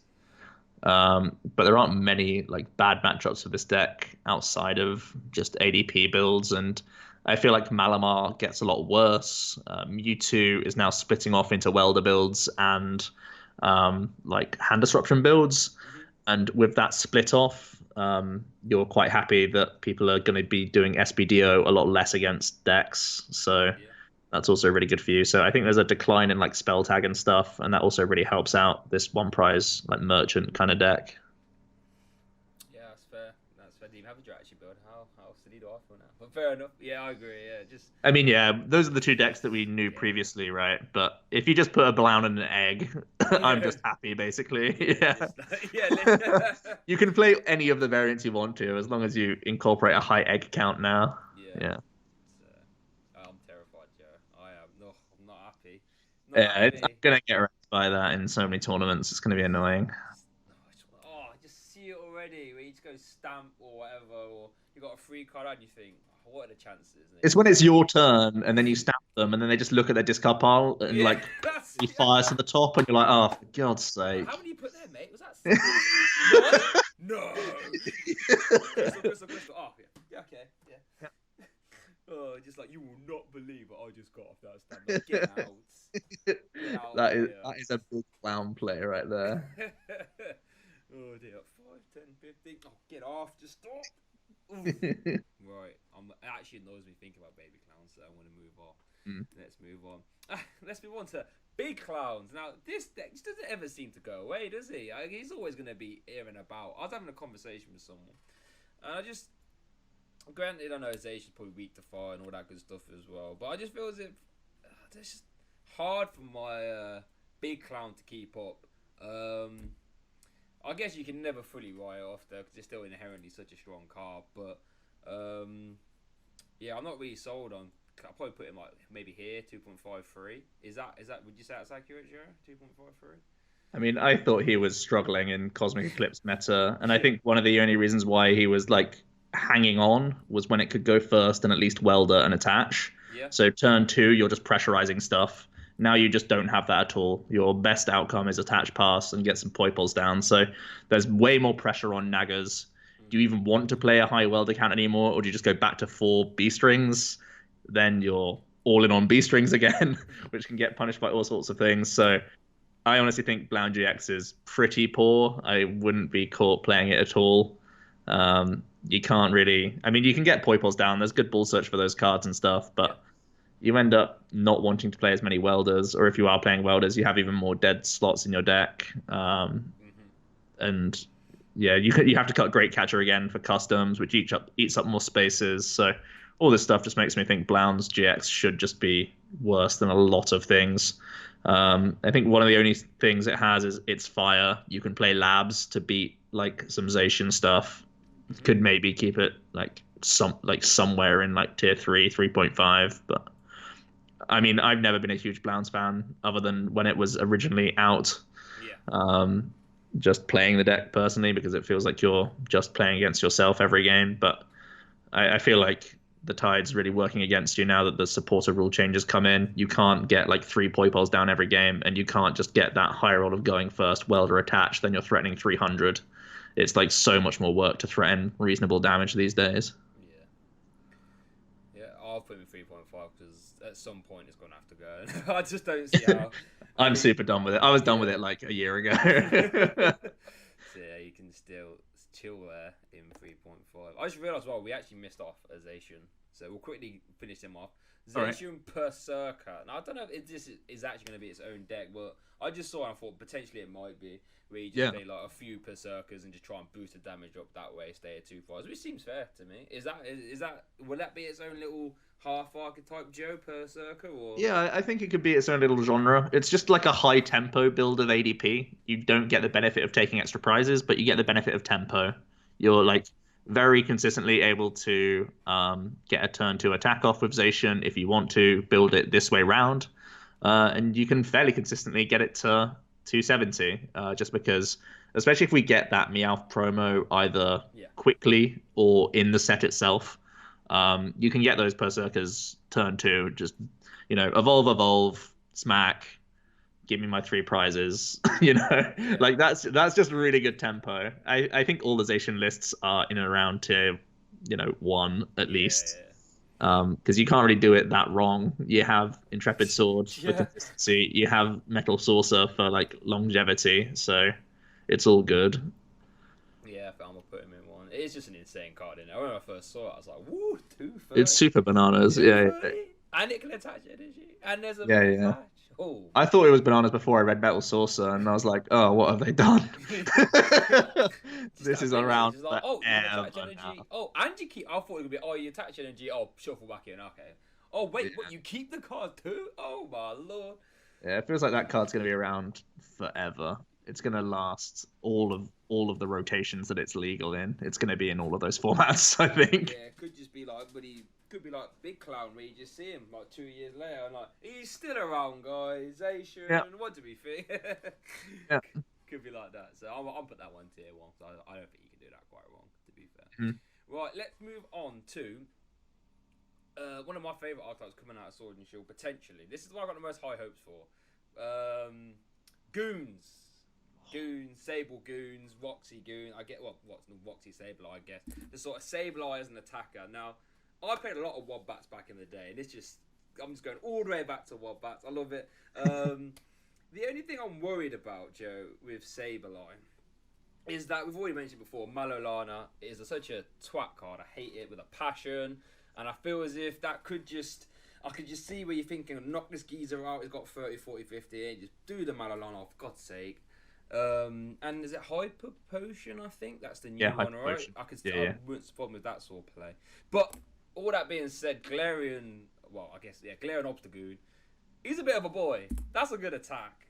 But there aren't many like bad matchups for this deck outside of just ADP builds, and I feel like Malamar gets a lot worse. Mewtwo is now splitting off into welder builds and like hand disruption builds, and with that split off, you're quite happy that people are going to be doing SBDO a lot less against decks. So that's also really good for you. So I think there's a decline in like spell tag and stuff, and that also really helps out this one prize like merchant kind of deck. Yeah, that's fair. That's fair. Do you have a Jirachi build? How silly do I feel now? But fair enough. Yeah, I agree. Yeah, just. I mean, yeah, those are the two decks that we knew previously, right? But if you just put a Blown and an egg, I'm just happy, basically. Yeah. You can play any of the variants you want to, as long as you incorporate a high egg count now. Yeah. I'm terrified, Joe. I am. No, I'm not happy. I'm gonna get wrecked by that in so many tournaments. It's gonna be annoying. I just see it already. Where you just go stamp or whatever, or you got a free card and you think, oh, what are the chances? It's when it's your turn and then you stamp them and then they just look at their discard pile and like he fires to the top and you're like, oh, for God's sake. How many you put there, mate? Was that No. Crystal. Oh, yeah. Okay. Yeah. Oh, just like, you will not believe what I just got off that stand. Like, get out. That is a big clown play right there. Oh dear. 5, 10, 15. Oh, get off. Just stop. Right. It actually annoys me thinking about baby clowns, so I want to move on. Mm. Let's move on. Let's move on to big clowns. Now, this deck just doesn't ever seem to go away, does he? He's always going to be here and about. I was having a conversation with someone, and I just, granted, I know Zacian's probably weak to fire and all that good stuff as well, but I just feel as if it's just hard for my big clown to keep up. I guess you can never fully write off though, because it's still inherently such a strong card. But yeah, I'm not really sold on. I'll probably put him like maybe here, 2.53. Is that? Would you say that's accurate, Joe? 2.53. I mean, I thought he was struggling in Cosmic Eclipse meta, and I think one of the only reasons why he was like hanging on was when it could go first and at least welder and attach. Yeah. So turn 2, you're just pressurizing stuff. Now you just don't have that at all. Your best outcome is attach pass and get some poipoles down. So there's way more pressure on naggers. Do you even want to play a high welder count anymore, or do you just go back to 4 B strings? Then you're all in on B strings again, which can get punished by all sorts of things. So I honestly think Blound GX is pretty poor. I wouldn't be caught playing it at all. You can't really. I mean, you can get poipoles down. There's good ball search for those cards and stuff, but you end up not wanting to play as many welders, or if you are playing welders, you have even more dead slots in your deck. And yeah, you have to cut Great Catcher again for customs, which eats up more spaces. So all this stuff just makes me think Blound's GX should just be worse than a lot of things. I think one of the only things it has is its fire. You can play labs to beat like some Zacian stuff. Could maybe keep it like somewhere in like tier 3, 3.5, but I mean, I've never been a huge Blounds fan other than when it was originally out. Yeah. Just playing the deck personally because it feels like you're just playing against yourself every game. But I feel like the tide's really working against you now that the supporter rule changes come in. You can't get like 3 poipoles down every game, and you can't just get that high roll of going first, welder attach, then you're threatening 300. It's like so much more work to threaten reasonable damage these days. Yeah, I'll put him in 3.5 because at some point it's going to have to go. I just don't see how. I'm super done with it. I was done with it like a year ago. So yeah, you can still chill there in 3.5. I just realised, well, we actually missed off a Zacian, so we'll quickly finish him off. Zacian Berserker. Now, I don't know if this is actually going to be its own deck, but I just saw and I thought potentially it might be, where you just play like a few Berserkers and just try and boost the damage up that way, stay at 2 5s, which seems fair to me. Is that will that be its own little half archetype Joe Berserker? Or Yeah, I think it could be its own little genre. It's just like a high tempo build of ADP. You don't get the benefit of taking extra prizes, but you get the benefit of tempo. You're like very consistently able to get a turn 2 attack off with Zacian if you want to build it this way round, and you can fairly consistently get it to 270 just because, especially if we get that Meowth promo either quickly or in the set itself, you can get those Berserkers turn 2, just evolve, smack, give me my 3 prizes. Like that's just really good tempo. I think all the Zacian lists are in and around tier 1 at least, because you can't really do it that wrong. You have Intrepid Sword for consistency, you have Metal Saucer for like longevity, so it's all good. Yeah, I'm gonna put him in 1. It's just an insane card, isn't it? When I first saw it, I was like, "Woo, 230!" It's super bananas. And it can attach energy, and there's a attach. Oh. I thought it was bananas before I read Metal Saucer, and I was like, "Oh, what have they done?" This is around like, you attach energy. Now. Oh, and you keep. I thought it would be. Oh, you attach energy. Oh, shuffle back in. Okay. Oh wait, what? You keep the card too? Oh my lord. Yeah, it feels like that card's going to be around forever. It's going to last all of the rotations that it's legal in. It's going to be in all of those formats, I think. Yeah, it could just be like, but he could be like Big Clown, where you just see him like 2 years later, and like he's still around, guys. Zacian, what do we think? Could be like that. So I'll put that one tier 1. So I don't think you can do that quite wrong, to be fair. Right, let's move on to one of my favourite archetypes coming out of Sword and Shield, potentially. This is the one I got the most high hopes for. Goons. Goons, Sable Goons, Roxy Goon. I get what's Roxy Sableye, I guess. The sort of Sableye as an attacker. Now, I played a lot of Wombats back in the day, and I'm just going all the way back to Wombats. I love it. The only thing I'm worried about, Joe, with Sableye is that we've already mentioned before, Malolana is such a twat card. I hate it with a passion, and I feel as if that could just. I could just see where you're thinking, knock this geezer out, he's got 30, 40, 50, and just do the Malolana, for God's sake. And is it Hyper Potion, I think? That's the new one, right? Potion. I wouldn't problem with that sort of play. But, all that being said, Galarian, Galarian Obstagoon, he's a bit of a boy. That's a good attack.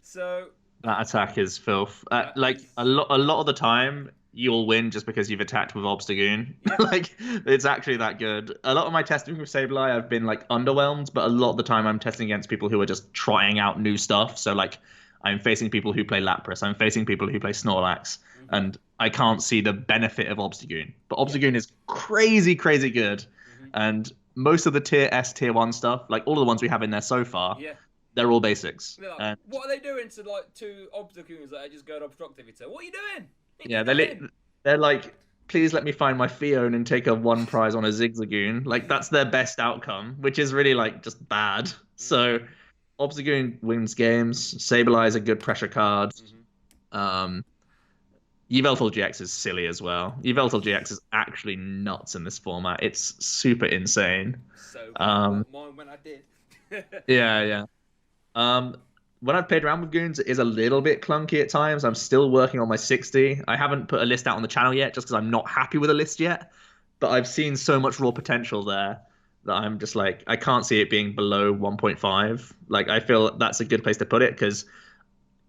So... That attack is filth. A lot of the time, you'll win just because you've attacked with Obstagoon. Yeah. Like, it's actually that good. A lot of my testing with Sableye, I've been like underwhelmed, but a lot of the time I'm testing against people who are just trying out new stuff. So like, I'm facing people who play Lapras, I'm facing people who play Snorlax, and I can't see the benefit of Obstagoon. But Obstagoon is crazy, crazy good, and most of the tier S, tier 1 stuff, like all of the ones we have in there so far, they're all basics. Like, what are they doing to like two Obstagoons that are just going obstruct every turn? What are you doing? They're like, please let me find my Fion and take a 1 prize on a Zigzagoon. Like, that's their best outcome, which is really like just bad. So Obstagoon wins games. Sableye is a good pressure card. Yveltal GX is silly as well. Yveltal GX is actually nuts in this format. It's super insane. So mine when I did. Yeah. When I've played around with Goons, it is a little bit clunky at times. I'm still working on my 60. I haven't put a list out on the channel yet just because I'm not happy with the list yet. But I've seen so much raw potential there that I'm just like, I can't see it being below 1.5. Like, I feel that's a good place to put it because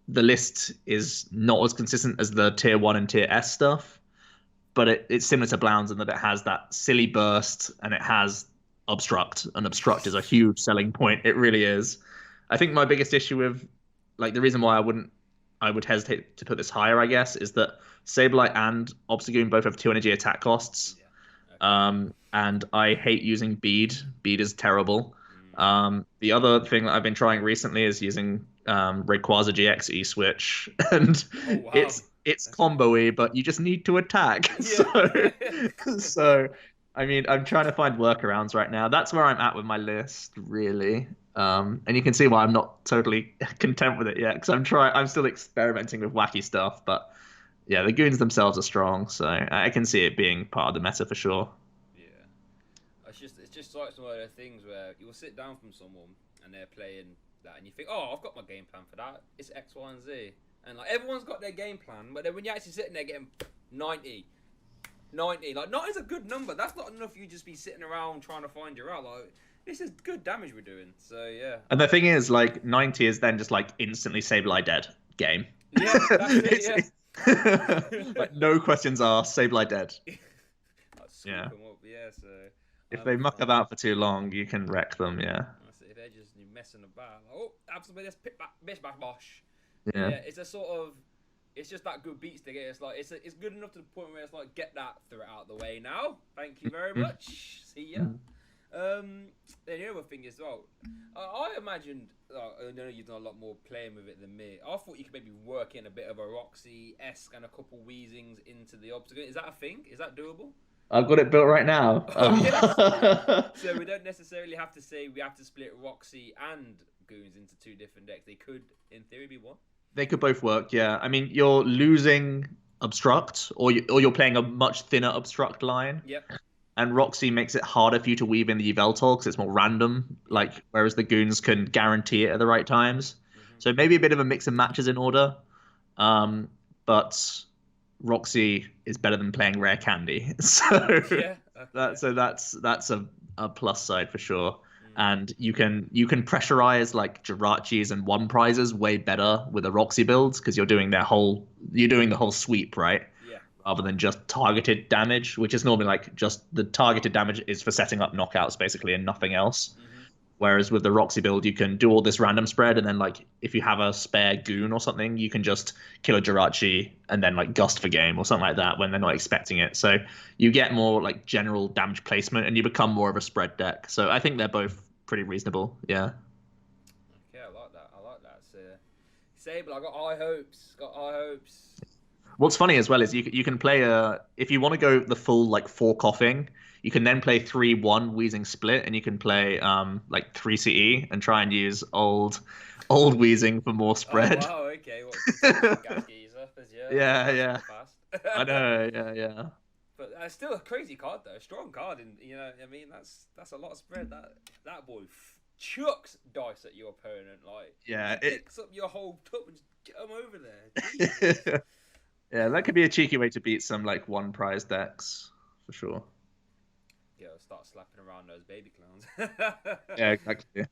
the list is not as consistent as the tier 1 and tier S stuff. But it's similar to Blounds in that it has that silly burst and it has obstruct. And obstruct is a huge selling point. It really is. I think my biggest issue with, like, the reason why I would hesitate to put this higher, I guess, is that Sableye and Obstagoon both have 2 energy attack costs. And I hate using Bead. Bead is terrible. The other thing that I've been trying recently is using Rayquaza GX E-Switch. And it's combo-y, but you just need to attack. So, I mean, I'm trying to find workarounds right now. That's where I'm at with my list, really. And you can see why I'm not totally content with it yet, because I'm still experimenting with wacky stuff. But yeah, the Goons themselves are strong, so I can see it being part of the meta for sure. Yeah, it's just like some of those things where you'll sit down from someone and they're playing that, and you think, oh, I've got my game plan for that. It's X, Y, and Z, and like everyone's got their game plan, but then when you're actually sitting there getting 90, like 90 is a good number. That's not enough. You just be sitting around trying to find your out. Like, this is good damage we're doing. So yeah. And the thing is, like 90 is then just like instantly Sableye dead game. Yeah, that's it. Yeah. Like, no questions asked. Sableye dead. Yeah. So if they muck about for too long, you can wreck them. Yeah. If they're just messing about, like, oh, absolutely, let's pick back, bish, bash, bosh. Yeah. It's a sort of. It's just that good beats to get. It's like it's good enough to the point where it's like, get that throw out of the way now. Thank you very much. See ya. Then the other thing is, well, I imagined. I know you've done a lot more playing with it than me. I thought you could maybe work in a bit of a Roxy-esque and a couple Weezings into the obstacle. Is that a thing? Is that doable? I've got it built right now. Oh, yes. So we don't necessarily have to say we have to split Roxy and Goons into 2 different decks. They could, in theory, be one. They could both work, yeah. I mean, you're losing Obstruct, or you're playing a much thinner Obstruct line. Yep. And Roxy makes it harder for you to weave in the Yveltal because it's more random, like whereas the Goons can guarantee it at the right times. So maybe a bit of a mix and matches in order. But Roxy is better than playing Rare Candy. So that's a plus side for sure. And you can pressurize like Jirachis and 1 prizes way better with the Roxy builds because you're doing the whole sweep, right? Yeah. Rather than just targeted damage, which is normally like just the targeted damage is for setting up knockouts basically and nothing else. Whereas with the Roxy build, you can do all this random spread, and then like if you have a spare Goon or something, you can just kill a Jirachi and then like Gust for game or something like that when they're not expecting it. So you get more like general damage placement, and you become more of a spread deck. So I think they're both pretty reasonable. Yeah. Okay, I like that. So, Sable, I got high hopes. What's funny as well is you can play if you want to go the full like 4 coughing, you can then play 3-1 Wheezing split, and you can play like 3 CE and try and use old Wheezing for more spread. Oh wow, okay. What, is, yeah. That's a Yeah, blast from yeah. the past. I know. Yeah, yeah. But still a crazy card though, a strong card, and I mean that's a lot of spread. That boy chucks dice at your opponent, like Yeah, he picks up your whole tub and just get him over there. Jesus. it. Yeah, that could be a cheeky way to beat some like one prize decks for sure. Yeah, start slapping around those baby clowns. Yeah, exactly.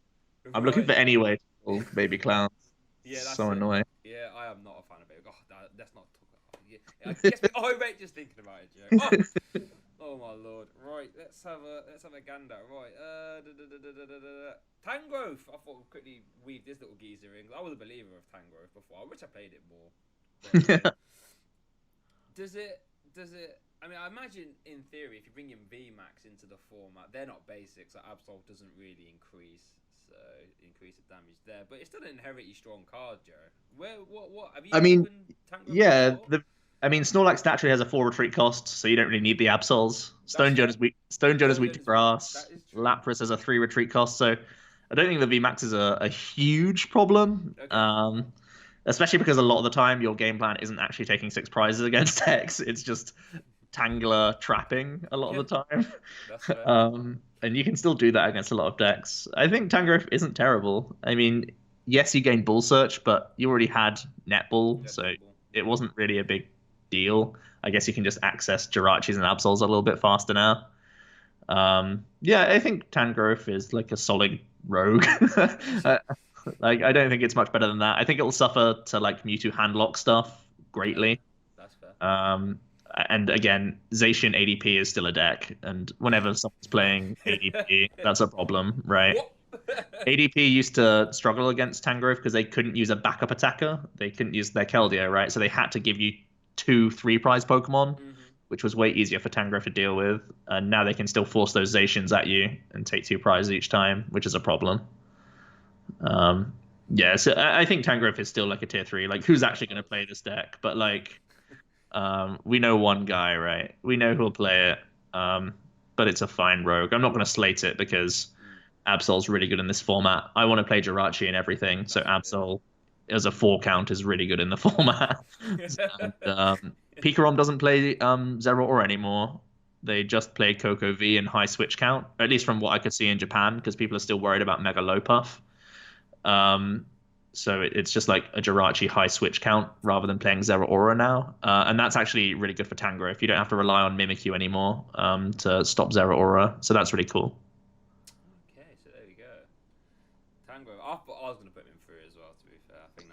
I'm looking Right. for any way to kill baby clowns. Yeah, that's So it. annoying. Yeah, I am not a fan of baby. Oh, let's not talk. Yeah, it gets me irate just thinking about it, Joe. Oh my lord! Right, let's have a gander. Right, Tangrowth. I thought we'd quickly weave this little geezer in. I was a believer of Tangrowth before. I wish I played it more. But, does it? I mean, I imagine in theory, if you bring in VMAX into the format, they're not basic, so Absol doesn't really increase the damage there. But it's still an inherently strong card, Joe. What have you I mean, opened Tangrowth yeah, before? Snorlax naturally has a 4 retreat cost, so you don't really need the Absols. That's fair. Stone Joan is Stone weak Joan to is weak. grass. That is true. Lapras has a 3 retreat cost, so I don't think the VMAX is a huge problem. Okay. Especially because a lot of the time your game plan isn't actually taking 6 prizes against decks. It's just Tangler trapping a lot of the time. That's fair. And you can still do that against a lot of decks. I think Tangrowth isn't terrible. I mean, yes, you gained Bull Search, but you already had Netball, so it wasn't really a big deal. I guess you can just access Jirachis and Absols a little bit faster now. Yeah, I think Tangrowth is like a solid rogue. Like, I don't think it's much better than that. I think it will suffer to like Mewtwo handlock stuff greatly. That's fair. And again, Zacian ADP is still a deck, and whenever someone's playing ADP, that's a problem, right? ADP used to struggle against Tangrowth because they couldn't use a backup attacker. They couldn't use their Keldeo, right? So they had to give you 2 3-prize Pokemon, which was way easier for Tangrowth to deal with. And now they can still force those Zacians at you and take 2 prizes each time, which is a problem. Yeah, so I think Tangrowth is still like a tier 3. Like, who's actually going to play this deck? But like, we know one guy, right? We know who'll play it. But it's a fine rogue. I'm not going to slate it because Absol's really good in this format. I want to play Jirachi and everything, so Absol as a 4 count is really good in the format. And, Pikarom doesn't play Zeraora anymore. They just play Coco V and high switch count, at least from what I could see in Japan, because people are still worried about Mega Low Puff. So it's just like a Jirachi high switch count rather than playing Zeraora now. And that's actually really good for Tangrowth. You don't have to rely on Mimikyu anymore to stop Zeraora. So that's really cool. Okay, so there we go. Tangrowth. I thought I was going to put him in through as well, to be fair. I think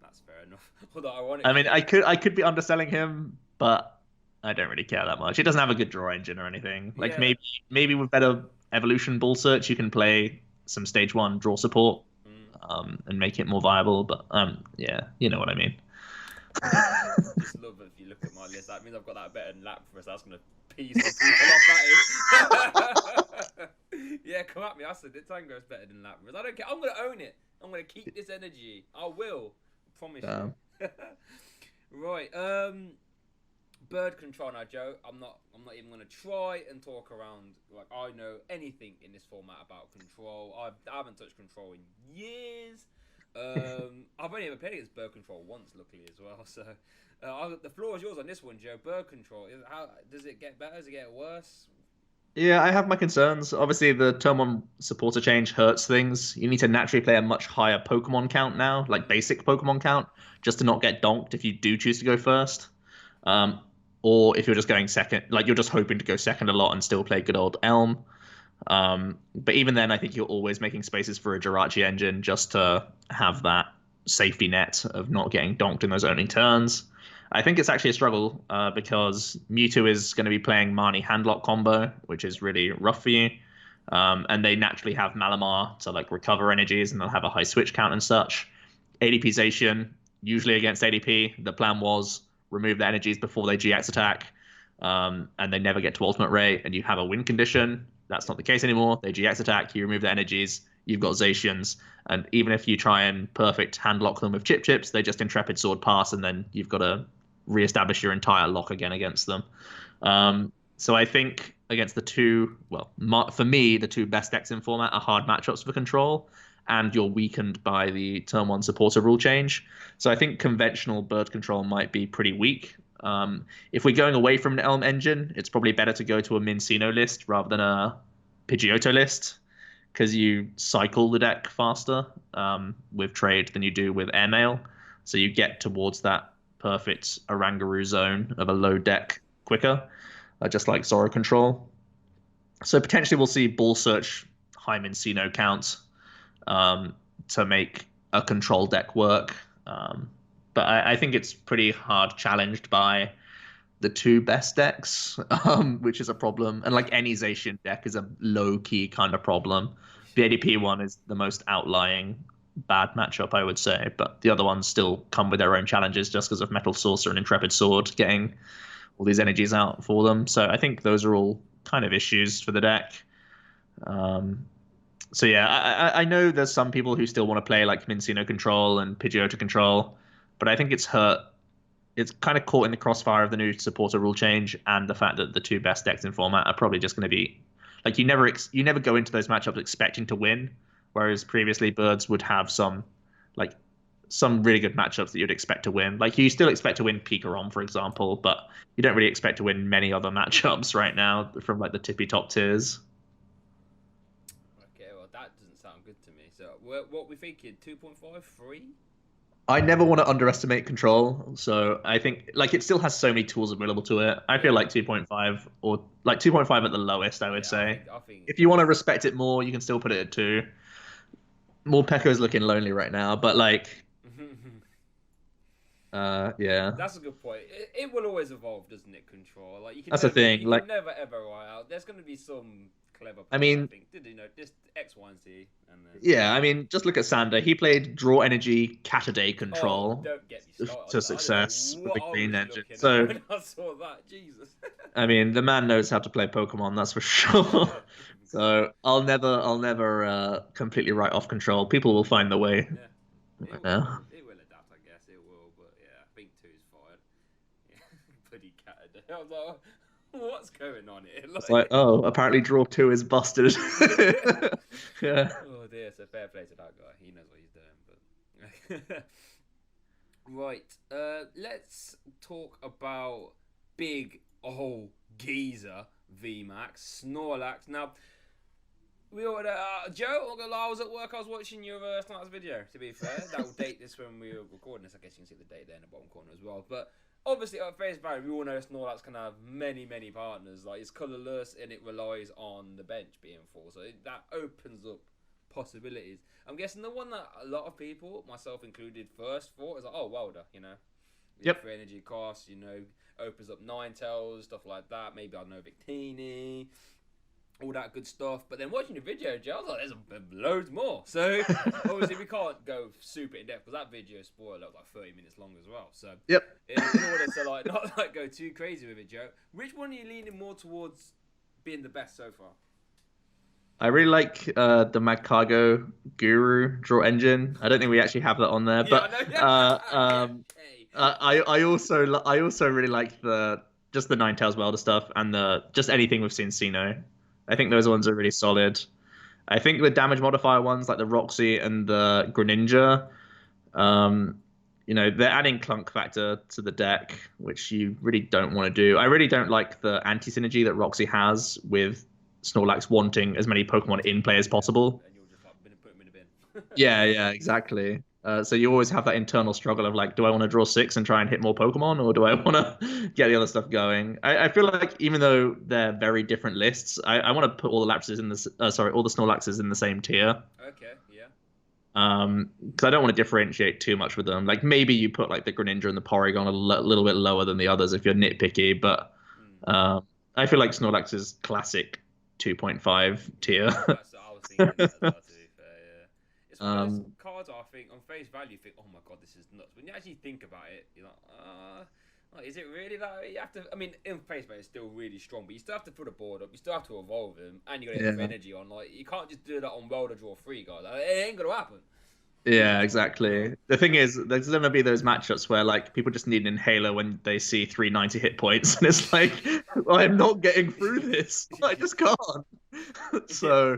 that's fair enough. Although ironically, I mean, I could be underselling him, but I don't really care that much. He doesn't have a good draw engine or anything. Like, maybe with better evolution Bull Search, you can play some stage 1 draw support. And make it more viable, but yeah, you know what I mean. Just love it if you look at my list. That means I've got that better than Lapras. That's gonna piss some people off. That is. Yeah, come at me. I said that Tangrowth's better than Lapras. I don't care. I'm gonna own it. I'm gonna keep this energy. I will. I promise you. Right. Bird control now, Joe. I'm not even gonna try and talk around like I know anything in this format about control. I haven't touched control in years. I've only ever played against bird control once, luckily as well. So the floor is yours on this one, Joe. Bird control. How does it get better? Does it get worse? Yeah, I have my concerns. Obviously, the Turn 1 supporter change hurts things. You need to naturally play a much higher Pokemon count now, like basic Pokemon count, just to not get donked if you do choose to go first. Or if you're just going second, like you're just hoping to go second a lot and still play good old Elm. But even then, I think you're always making spaces for a Jirachi engine just to have that safety net of not getting donked in those opening turns. I think it's actually a struggle because Mewtwo is going to be playing Marnie Handlock combo, which is really rough for you. And they naturally have Malamar to like recover energies, and they'll have a high switch count and such. ADP Zacian, usually against ADP, the plan was remove the energies before they GX attack, and they never get to ultimate rate, and you have a win condition. That's not the case anymore. They GX attack, you remove the energies, you've got Zacians, and even if you try and perfect handlock them with Chips, they just Intrepid Sword pass, and then you've got to reestablish your entire lock again against them. So I think against the two, well, for me, the two best decks in format are hard matchups for control, and you're weakened by the turn 1 supporter rule change. So I think conventional bird control might be pretty weak. If we're going away from an Elm engine, it's probably better to go to a Mincino list rather than a Pidgeotto list, because you cycle the deck faster with trade than you do with airmail. So you get towards that perfect Orangaroo zone of a low deck quicker, just like Zoro Control. So potentially we'll see Ball Search high Mincino counts to make a control deck work. But I think it's pretty hard challenged by the 2 best decks, which is a problem. And like any Zacian deck is a low-key kind of problem. The ADP one is the most outlying bad matchup, I would say. But the other ones still come with their own challenges just because of Metal Saucer and Intrepid Sword getting all these energies out for them. So I think those are all kind of issues for the deck. So yeah, I know there's some people who still want to play like Mincino Control and Pidgeotto Control, but I think it's hurt. It's kind of caught in the crossfire of the new supporter rule change and the fact that the 2 best decks in format are probably just going to be like you never go into those matchups expecting to win, whereas previously birds would have some really good matchups that you'd expect to win. Like you still expect to win Pikarom, for example, but you don't really expect to win many other matchups right now from like the tippy top tiers. Okay, well that doesn't sound good to me. So what we thinking? 2.5, 3? I never want to underestimate control, so I think like it still has so many tools available to it. I feel like 2.5 or like 2.5 at the lowest, I would say. I think if you want to respect it more, you can still put it at 2. Morpeko's looking lonely right now, but like yeah. That's a good point. It will always evolve, doesn't it? Control, like you can. That's never, the thing. You like, can never ever write out. There's going to be some clever. I mean, I think did you know just X, Y, and Z, and then. Yeah, I mean, just look at Sander. He played Draw Energy Cataday Control don't get me started. to success with the Green Engine. When So I saw that, Jesus. I mean, the man knows how to play Pokemon, that's for sure. So I'll never completely write off Control. People will find the way. Yeah. It will adapt, I guess. It will, but yeah, I think 2 is fine. Yeah. Bloody Cataday. I was like, what's going on here? It's like, oh, apparently Draw 2 is busted. Yeah. Oh dear, so fair play to that guy. He knows what he's doing. But right, let's talk about big old geezer VMAX Snorlax. Now, we all Joe, I'm not gonna lie, I was at work. I was watching your Snorlax video. To be fair, that will date this when we were recording this. I guess you can see the date there in the bottom corner as well. But obviously, at face value, we all know Snorlax can have many partners. Like it's colorless and it relies on the bench being full, so that opens up possibilities. I'm guessing the one that a lot of people, myself included, first thought is like, oh, Welder, you know, Yep. for energy costs, you know, opens up Ninetales, stuff like that. Maybe I know Victini. All that good stuff, but then watching the video, Joe, I was like, there's loads more. So obviously we can't go super in depth because that video spoiler like 30 minutes long as well. So Yep. in order to like not like go too crazy with it, Joe, which one are you leaning more towards being the best so far? I really like the Magcargo Guru Draw Engine. I don't think we actually have that on there, but I also really like the Ninetales Welder stuff and just anything with Cincino. I think those ones are really solid. I think the damage modifier ones like the Roxy and the Greninja, they're adding clunk factor to the deck, which you really don't want to do. I really don't like the anti-synergy that Roxy has with Snorlax wanting as many Pokemon in play as possible. And you'll just like put them in a bin. Yeah, exactly. So you always have that internal struggle of like, do I want to draw 6 and try and hit more Pokemon, or do I want to get the other stuff going? I feel like even though they're very different lists, I want to put all the Lapses in all the Snorlaxes in the same tier. Okay, yeah. Because I don't want to differentiate too much with them. Like maybe you put like the Greninja and the Porygon a little bit lower than the others if you're nitpicky, but I feel like Snorlax is classic 2.5 tier. That's what I was thinking. It's one of those cards I think on face value you think, oh my god, this is nuts. When you actually think about it, you're like, is it really that? You have to. I mean, in face value, it's still really strong, but you still have to put a board up. You still have to evolve him, and you got to have energy on. Like, you can't just do that on Welder Draw 3, guys. Like, it ain't gonna happen. Yeah, exactly. The thing is, there's going to be those matchups where like people just need an inhaler when they see 390 hit points, and it's like, I'm not getting through this. I just can't. So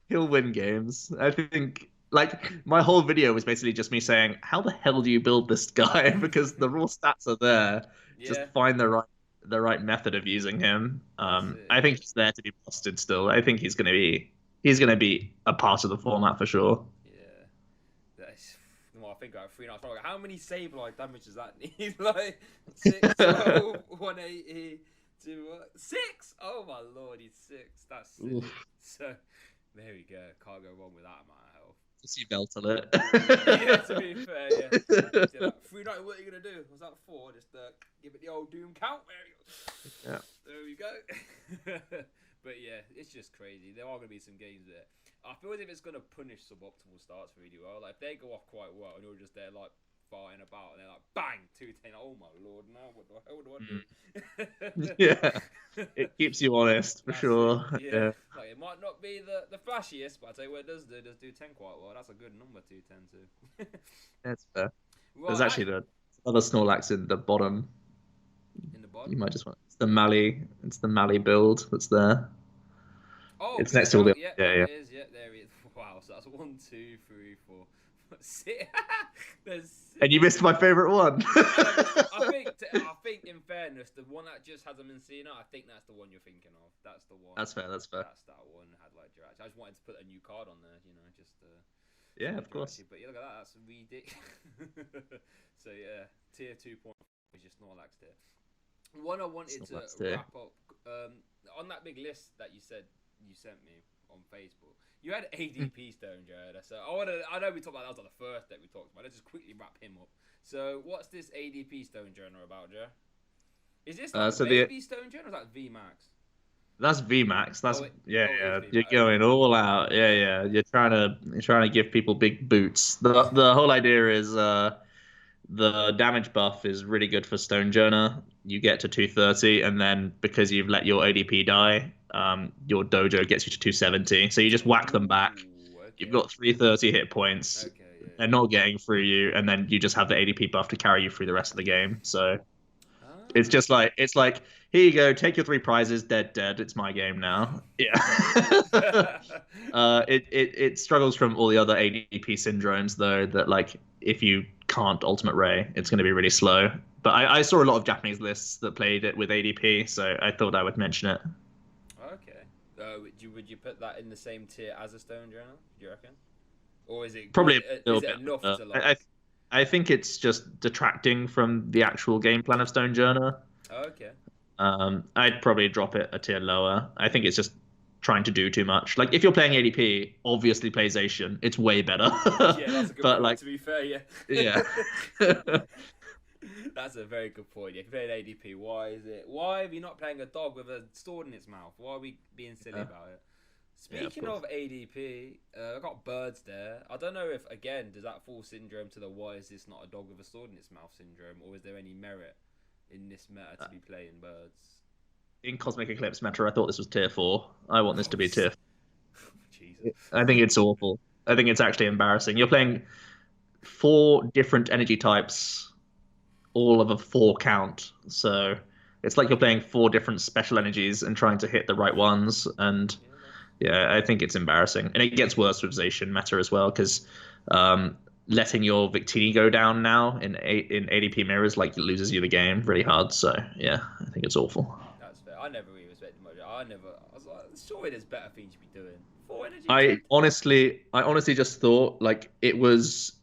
he'll win games. I think. Like my whole video was basically just me saying, "How the hell do you build this guy?" Because the raw stats are there. Just Yeah, find the right method of using him. that's I it. think he's there to be busted still. I think he's gonna be a part of the format for sure. Yeah, that's. Well, I think I have 3 nights. Like, how many Sableye damage does that need? Like 6, 12, 180, 6. Oh my lord, he's 6. That's silly. Oof. So there we go. Can't go wrong with that amount of health. Just you belted it. Yeah, to be fair, yeah. So like, 390, what are you gonna do? Was that 4? Just give it the old Doom count. Yeah. There we go. But yeah, it's just crazy. There are gonna be some games there. I feel as if it's gonna punish suboptimal starts really well. Like if they go off quite well and you're just there like farting about and they're like bang 210. Oh my lord, now what the hell do I do? Yeah. It keeps you honest for That's sure. it. Yeah. Yeah. Like it might not be the flashiest, but I tell you what it does do 10 quite well. That's a good number, 210 too. That's fair. There's Right, actually the other Snorlax in the bottom. in the You bottom. might just want it's the Mali build that's there. Oh, It's good next to all shout. the Yeah, yeah, there yeah. it is. Yeah, there it is. Wow, so that's 1, 2, 3, 4, 6. There's 6. And you missed my favorite one. And I think, in fairness, the one that just has them in Cena, I think that's the one you're thinking of. That's the one. That's fair, that's fair. That's that one had like Jirachi. I just wanted to put a new card on there, just Yeah, for of course. Jirachi. But yeah, look at that. That's ridiculous. So yeah, tier 2.5 is just Snorlax tier. One I wanted to Snorlax tier. wrap up on that big list that you said you sent me on Facebook. You had ADP Stone Joe. So I know we talked about that was like the first that we talked about. Let's just quickly wrap him up. So what's this ADP Stone Journal about, Joe? Is this like So baby Stone Journal or is that V Max? that's VMAX. Yeah, Oh, it yeah. is You're VMAX. going Okay. all out. Yeah, yeah. You're trying to give people big boots. The whole idea is the damage buff is really good for Stonejourner. You get to 230, and then because you've let your ADP die, your dojo gets you to 270. So you just whack them back. Ooh, You've okay. got 330 hit points. Okay, yeah, They're yeah. not getting through you, and then you just have the ADP buff to carry you through the rest of the game. So it's Ah. just like here you go, take your 3 prizes, dead, dead. It's my game now. Yeah. It struggles from all the other ADP syndromes though. That like if you can't Ultimate Ray, it's going to be really slow. But I saw a lot of Japanese lists that played it with ADP, so I thought I would mention it. Okay. Would you put that in the same tier as a Stone Journal? Do you reckon? Or is it Probably a little is it bit. enough Under. to like? I think it's just detracting from the actual game plan of Stonejourner. Okay. I'd probably drop it a tier lower. I think it's just trying to do too much. Like if you're playing ADP, obviously play Zacian. It's way better. Yeah, that's a good But point. like, To be fair, yeah. yeah. That's a very good point. Yeah, if you're playing ADP, why is it? Why are you not playing a dog with a sword in its mouth? Why are we being silly about it? Speaking of ADP, I got birds there. I don't know if again does that fall syndrome to the why is this not a dog with a sword in its mouth syndrome, or is there any merit in this meta to be playing birds? In Cosmic Eclipse meta, I thought this was tier 4. I want this to be tier. Jesus. I think it's awful. I think it's actually embarrassing. You're playing 4 different energy types, all of a 4 count. So it's like you're playing 4 different special energies and trying to hit the right ones. And yeah, I think it's embarrassing. And it gets worse with Zacian meta as well, because letting your Victini go down now in ADP mirrors like loses you the game really hard. So yeah, I think it's awful. That's fair. I never really respected much. I was like, surely there's better things you be doing. 4 energy. I honestly just thought like it was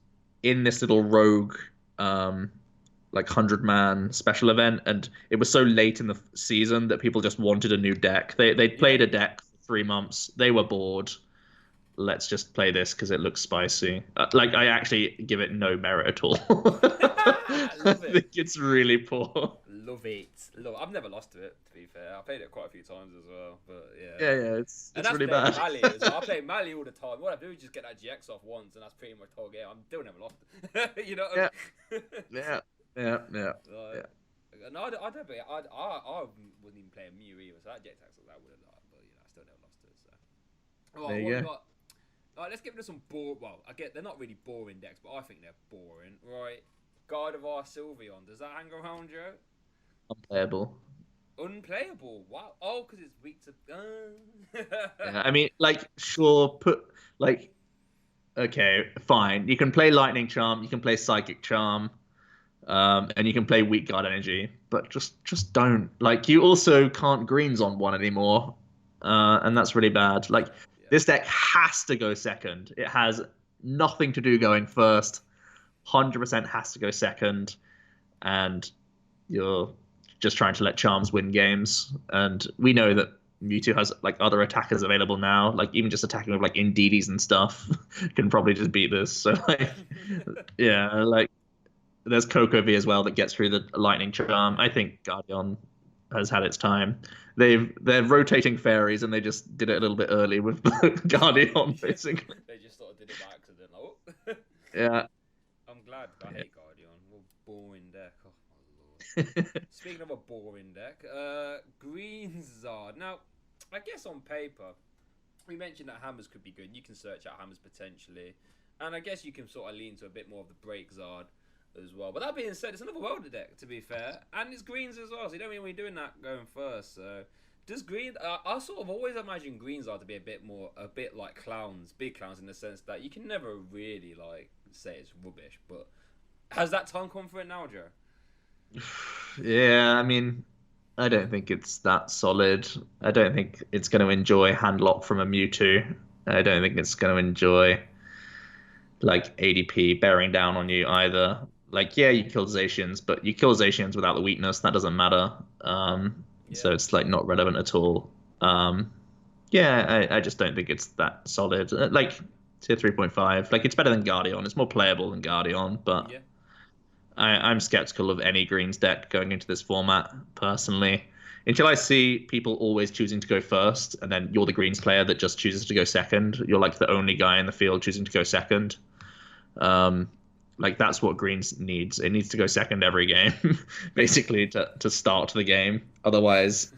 in this little rogue like 100-man special event, and it was so late in the season that people just wanted a new deck. They played a deck for 3 months. They were bored. Let's just play this because it looks spicy. Like I actually give it no merit at all. Love I it. think it's really poor. Love it. I've never lost to it, to be fair. I played it quite a few times as well, but yeah. Yeah, it's And that's really playing bad. Mali as well. I play Mali all the time. What I do is just get that GX off once, and that's pretty much the whole game. I'm still never lost. You know what I mean? Yeah, yeah. No, I don't think I wasn't even playing Mew either, so that Jet Tax I would have liked, but I still never lost to it. So, There what you we go. got? Let's get into some Well, I get they're not really boring decks, but I think they're boring. Right, Guide of our Sylveon. Does that hang around, Joe? Unplayable. Unplayable. Wow. Oh, because it's weak to. Yeah, I mean, like, sure, put like okay, fine. You can play Lightning Charm, you can play Psychic Charm, and you can play Weak Guard Energy, but just don't. Like, you also can't greens on one anymore, and that's really bad. Like, Yeah. this deck has to go second. It has nothing to do going first. 100% has to go second, and you're just trying to let Charms win games. And we know that Mewtwo has like other attackers available now, like even just attacking with like Indeedys and stuff can probably just beat this. So like, yeah, like there's Coco V as well that gets through the Lightning Charm. I think Guardian has had its time. They're rotating fairies and they just did it a little bit early with Guardian basically. They just sort of did it by accident. Oh. Yeah. I'm glad. I hate Guardian. What a boring deck. Oh my lord. Yeah. Speaking of a boring deck, Green Zard. Now, I guess on paper, we mentioned that hammers could be good. You can search out hammers potentially, and I guess you can sort of lean to a bit more of the break Zard as well. But that being said, it's another Welder deck to be fair, and it's greens as well. So you don't mean we're doing that going first. So does green? I sort of always imagine greens are to be a bit like clowns, big clowns in the sense that you can never really like say it's rubbish. But has that time come for it now, Joe? Yeah, I mean, I don't think it's that solid. I don't think it's going to enjoy handlock from a Mewtwo. I don't think it's going to enjoy like ADP bearing down on you either. Like, yeah, you kill Zacians, but you kill Zacians without the weakness. That doesn't matter. Yeah. So it's like not relevant at all. Yeah, I just don't think it's that solid. Like tier 3.5, like it's better than Guardian. It's more playable than Guardian, but Yeah. I'm skeptical of any greens deck going into this format personally. Until I see people always choosing to go first, and then you're the greens player that just chooses to go second. You're like the only guy in the field choosing to go second. Um, like that's what greens needs. It needs to go second every game, basically to start the game. Otherwise,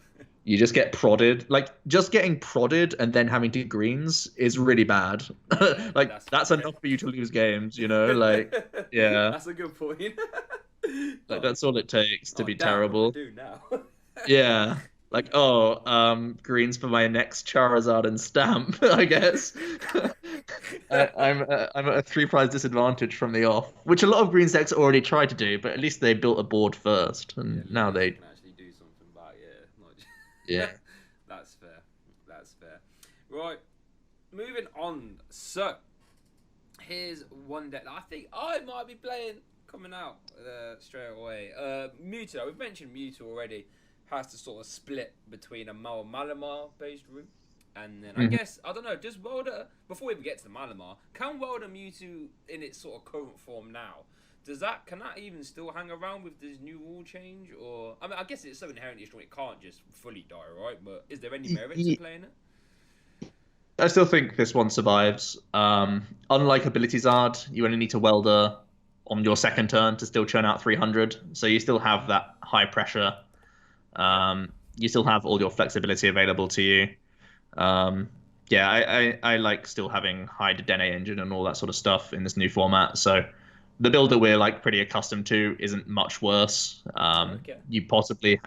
you just get prodded. Like just getting prodded and then having to greens is really bad. Yeah, Like that's that's fair. enough for you to lose games. You know, like yeah. That's a good point. Like Oh, that's all it takes to oh be damn, what do I terrible. do now? Yeah. Like, oh, greens for my next Charizard and stamp, I guess. I'm at a three prize disadvantage from the off, which a lot of greens decks already tried to do, but at least they built a board first, Yeah, and at now least they they, can actually do something about it. Yeah, not yeah. That's fair. That's fair. Right, moving on. So, here's one deck that I think I might be playing coming out straight away. Mewtwo. We've mentioned Mewtwo already. Has to sort of split between a Malamar based route. And then I Mhm. guess I don't know. Does Welder before we even get to the Malamar, can Welder Mewtwo in its sort of current form now? Can that even still hang around with this new rule change? Or I mean, I guess it's so inherently strong it can't just fully die, right? But is there any merit to playing it? I still think this one survives. Unlike Ability Zard, you only need to welder on your second turn to still churn out 300, so you still have that high pressure. Yeah. You still have all your flexibility available to you. Um, yeah, I like still having high Dene engine and all that sort of stuff in this new format. So the build that we're like pretty accustomed to isn't much worse. Okay. You possibly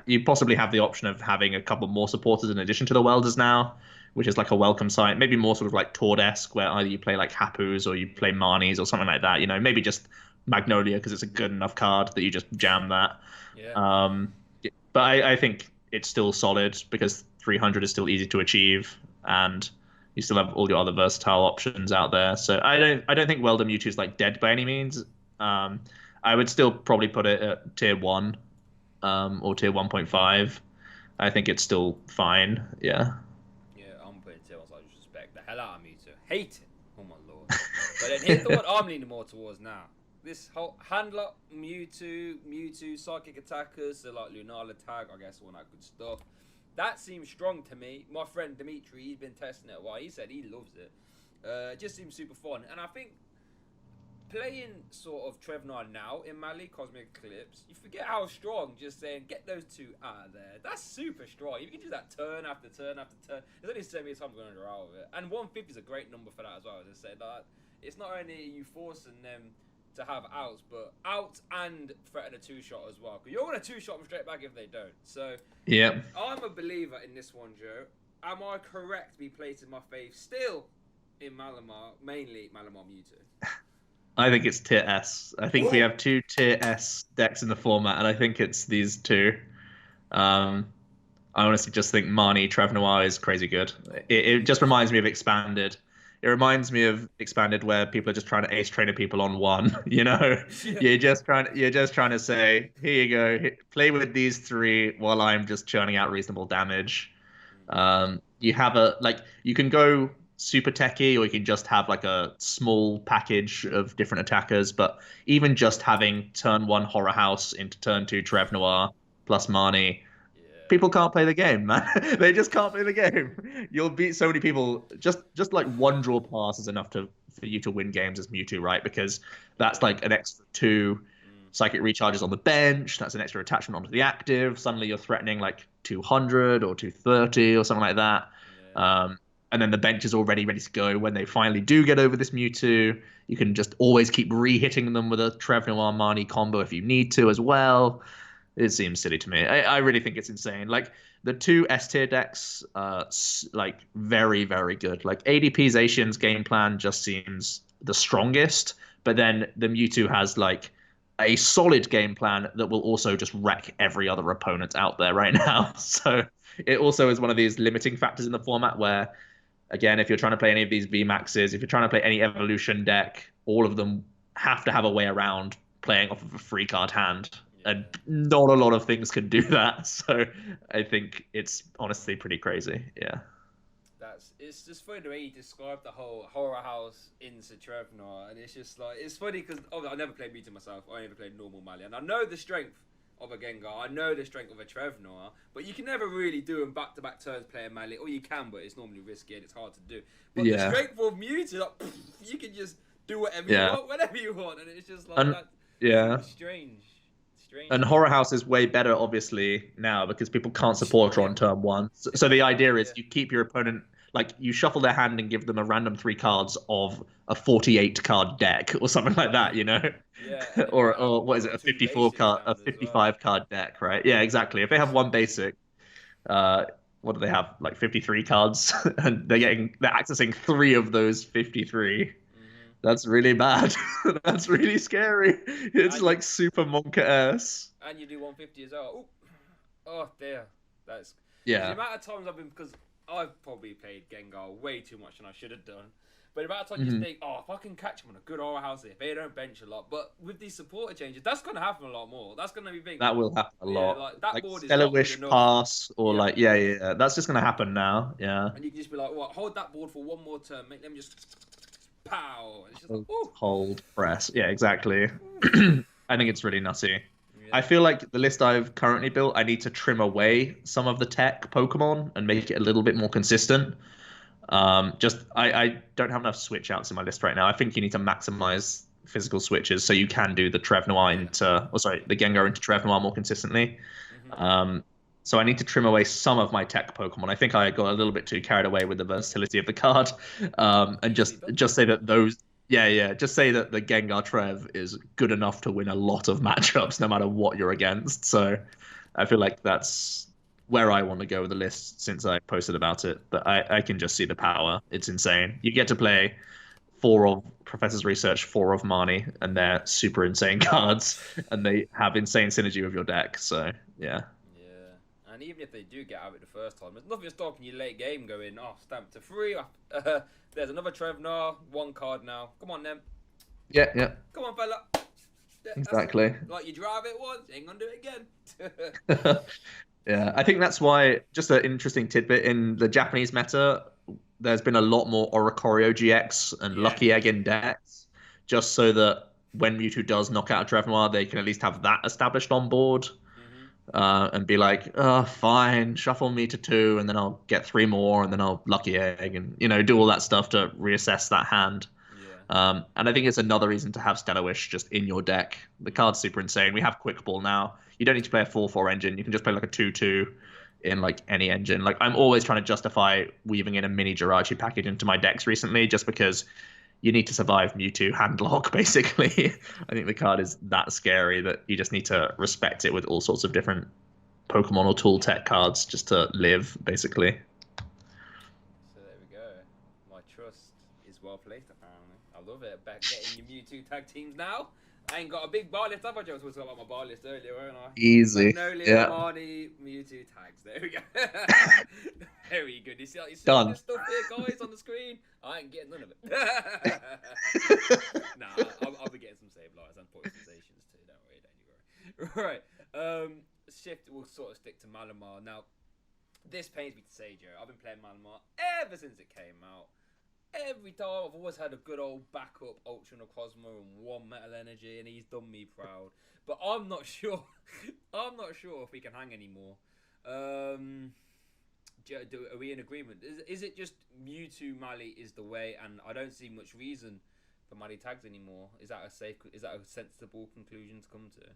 have the option of having a couple more supporters in addition to the welders now, which is like a welcome sight. Maybe more sort of like Tord-esque, where either you play like Hapus or you play Marnies or something like that. You know, maybe just Magnolia because it's a good enough card that you just jam that. Yeah. Um, but I think it's still solid because 300 is still easy to achieve, and you still have all your other versatile options out there. So I don't think Welder Mewtwo is like dead by any means. Um, I would still probably put it at tier one, or tier 1.5. I think it's still fine. Yeah. Yeah, I'm putting Tails. I just respect the hell out of Mewtwo. Hate it. Oh my lord. But then here's the one I'm leaning more towards now. This whole handler, Mewtwo, psychic attackers, so like Lunala tag, I guess all that good stuff. That seems strong to me. My friend Dimitri, he's been testing it a while. He said he loves it. It just seems super fun. And I think playing sort of Trevnar now in Mali Cosmic Eclipse, you forget how strong just saying get those two out of there. That's super strong. You can do that turn after turn after turn. There's only so many times going to out of it. And 150 is a great number for that as well. As I said, that it's not only you forcing them to have outs, but outs and threaten a two-shot as well. Because you're going to two-shot them straight back if they don't. So Yeah. I'm a believer in this one, Joe. Am I correct to be placing my faith still in Malamar, mainly Malamar Mewtwo. I think it's tier S. I think we have two tier S decks in the format, and I think it's these two. Um, I honestly just think Marnie Trev Noir is crazy good. It just reminds me of Expanded. It reminds me of Expanded where people are just trying to ace trainer people on one. You know, Yeah. you're just trying to say, here you go, play with these three while I'm just churning out reasonable damage. You have you can go super techy, or you can just have like a small package of different attackers. But even just having turn one Horror House into turn two Trev Noir plus Marnie, Yeah. people can't play the game, man. They just can't play the game. You'll beat so many people. Just like one draw pass is enough for you to win games as Mewtwo, right? Because that's Yeah. like an extra two Mm. psychic recharges on the bench. That's an extra attachment onto the active. Suddenly you're threatening like 200 or 230 or something like that. Yeah. Um, and then the bench is already ready to go when they finally do get over this Mewtwo. You can just always keep re-hitting them with a Trev Noir Marnie combo if you need to as well. It seems silly to me. I really think it's insane. Like the two S tier decks, like very, very good. Like ADP Zacian's game plan just seems the strongest, but then the Mewtwo has like a solid game plan that will also just wreck every other opponent out there right now. So it also is one of these limiting factors in the format where, again, if you're trying to play any of these V Maxes, if you're trying to play any evolution deck, all of them have to have a way around playing off of a free card hand. And Yeah. not a lot of things can do that. So I think it's honestly pretty crazy. Yeah. It's just funny the way you describe the whole horror house into Trevnor, and it's just like it's funny because I never played Mewtwo myself. I only played normal Mali, and I know the strength of a Gengar. I know the strength of a Trevnor, but you can never really do them back to back turns playing Mali, or you can, but it's normally risky and it's hard to do. But the Yeah. strength of Mewtwo, like, you can just do whatever you Yeah. want, whenever you want, and it's just like And that. yeah. Seems strange. And Strange. Horror House is way better, obviously, now because people can't support her Yeah. on turn one. So the idea is Yeah. you keep your opponent, like, you shuffle their hand and give them a random three cards of a 48 card deck or something like that, you know? Yeah, and then you or might have or what one is or it, a two 54 basics card, a down as well. 55 card deck, right? Yeah, exactly. If they have one basic, uh, what do they have? Like 53 cards, and they're accessing three of those 53. Hmm. That's really bad. That's really scary. It's And you like super Monka S. and you do 150 as well. Ooh. Oh dear, that's because the Yeah. amount of times I've been because I've probably played Gengar way too much than I should have done. But the amount of time you Hmm. think, oh, if I can catch them on a good aura house here, they don't bench a lot. But with these supporter changes, that's gonna happen a lot more. That's gonna be big. That will happen a Yeah, lot. like that Like board is Stellar not good Wish enough. pass, or Yeah, like yeah. That's just gonna happen now. Yeah. and you can just be like, what? Hold that board for one more turn. Make them just pow. And it's just like, ooh. Hold press. Yeah, exactly. Oof. I think it's really nutty. I Yeah. feel like the list I've currently built, I need to trim away some of the tech Pokemon and make it a little bit more consistent. Just I don't have enough switch outs in my list right now. I think you need to maximize physical switches so you can do the Trev Noir Yeah. into, or sorry, the Gengar into Trev Noir more consistently. Hmm. So I need to trim away some of my tech Pokemon. I think I got a little bit too carried away with the versatility of the card, and Easily done. just say that those. Yeah. Just say that the Gengar Trev is good enough to win a lot of matchups, no matter what you're against. So I feel like that's where I want to go with the list since I posted about it. But I can just see the power. It's insane. You get to play four of Professor's Research, four of Marnie, and they're super insane cards, and they have insane synergy with your deck. So yeah. Yeah, and even if they do get out of it the first time, there's nothing stopping you late game going, oh, stamp to three. There's another Trevnar, one card now. Come on, then. Yeah. Come on, fella. Yeah, Exactly. like you drive it once, you ain't gonna do it again. Yeah, I think that's why, just an interesting tidbit, in the Japanese meta, there's been a lot more Oricorio GX and Yeah. Lucky Egg in decks, just so that when Mewtwo does knock out a Trevnoir, they can at least have that established on board, Hmm. and be like, oh, fine, shuffle me to two, and then I'll get three more, and then I'll Lucky Egg, and, do all that stuff to reassess that hand. Yeah. And I think it's another reason to have Stellar Wish just in your deck. The card's super insane. We have Quick Ball now. You don't need to play a 4/4 engine. You can just play like a 2/2 in like any engine. Like, I'm always trying to justify weaving in a mini Jirachi package into my decks recently, just because you need to survive Mewtwo handlock, basically. I think the card is that scary that you just need to respect it with all sorts of different Pokemon or tool tech cards just to live, basically. So there we go. My trust is well placed, apparently. I love it. Back getting your Mewtwo tag teams now. I ain't got a big bar list. I was talking about my bar list earlier, weren't I? Easy. Magnolia, Marnie, Mewtwo tags. There we go. Very good. You see Done. this stuff here, guys, on the screen? I ain't getting none of it. Nah, I'll be getting some Sableyes and poisonizations too. Don't worry. Right. Shift will sort of stick to Malamar. Now, this pains me to say, Joe. I've been playing Malamar ever since it came out. Every time I've always had a good old backup Ultra Necrozma and one Metal Energy, and he's done me proud. But I'm not sure. I'm not sure if he can hang anymore. Are we in agreement? Is it just Mewtwo Mali is the way, and I don't see much reason for Mali tags anymore? Is that a sensible conclusion to come to?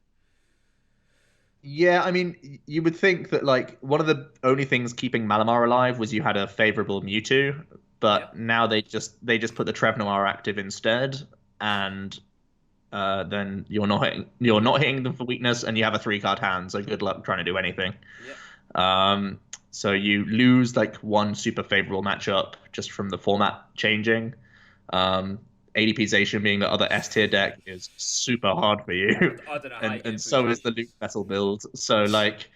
Yeah, I mean, you would think that like one of the only things keeping Malamar alive was you had a favorable Mewtwo, but now they just put the Trevnoir active instead, and then you're not hitting them for weakness, and you have a 3-card hand. So good luck trying to do anything. So you lose like one super favorable matchup just from the format changing. ADPization being the other S tier deck is super hard for you. I don't know how and so is the Luke Metal build. So like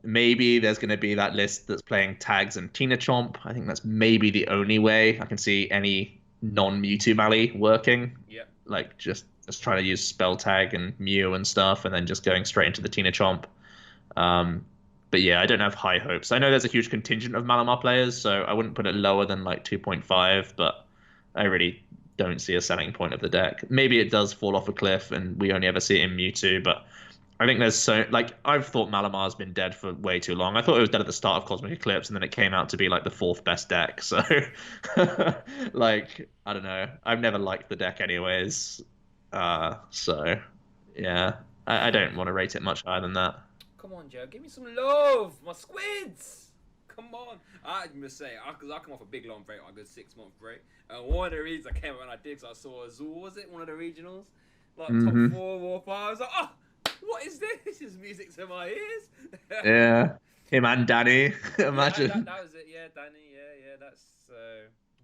maybe there's going to be that list that's playing tags and Tina Chomp. I think that's maybe the only way I can see any non-Mewtwo Mali working. Like just trying to use spell tag and Mew and stuff, and then just going straight into the Tina Chomp. But yeah, I don't have high hopes. I know there's a huge contingent of Malamar players, so I wouldn't put it lower than like 2.5, but I really don't see a selling point of the deck. Maybe it does fall off a cliff and we only ever see it in Mewtwo, but I think there's I've thought Malamar's been dead for way too long. I thought it was dead at the start of Cosmic Eclipse, and then it came out to be like the 4th best deck. So, like, I don't know. I've never liked the deck anyways. So, yeah, I don't want to rate it much higher than that. Come on, Joe. Give me some love. My squids. Come on. I must say, because I come off a big long break, like a good 6-month break. And one of the reasons I came out when I did, because I saw Azul, was it? One of the regionals? Like top 4 War 5. I was like, oh, what is this? This is music to my ears. Yeah. Him and Danny. Imagine. Yeah, that was it. Yeah, Danny. Yeah. That's.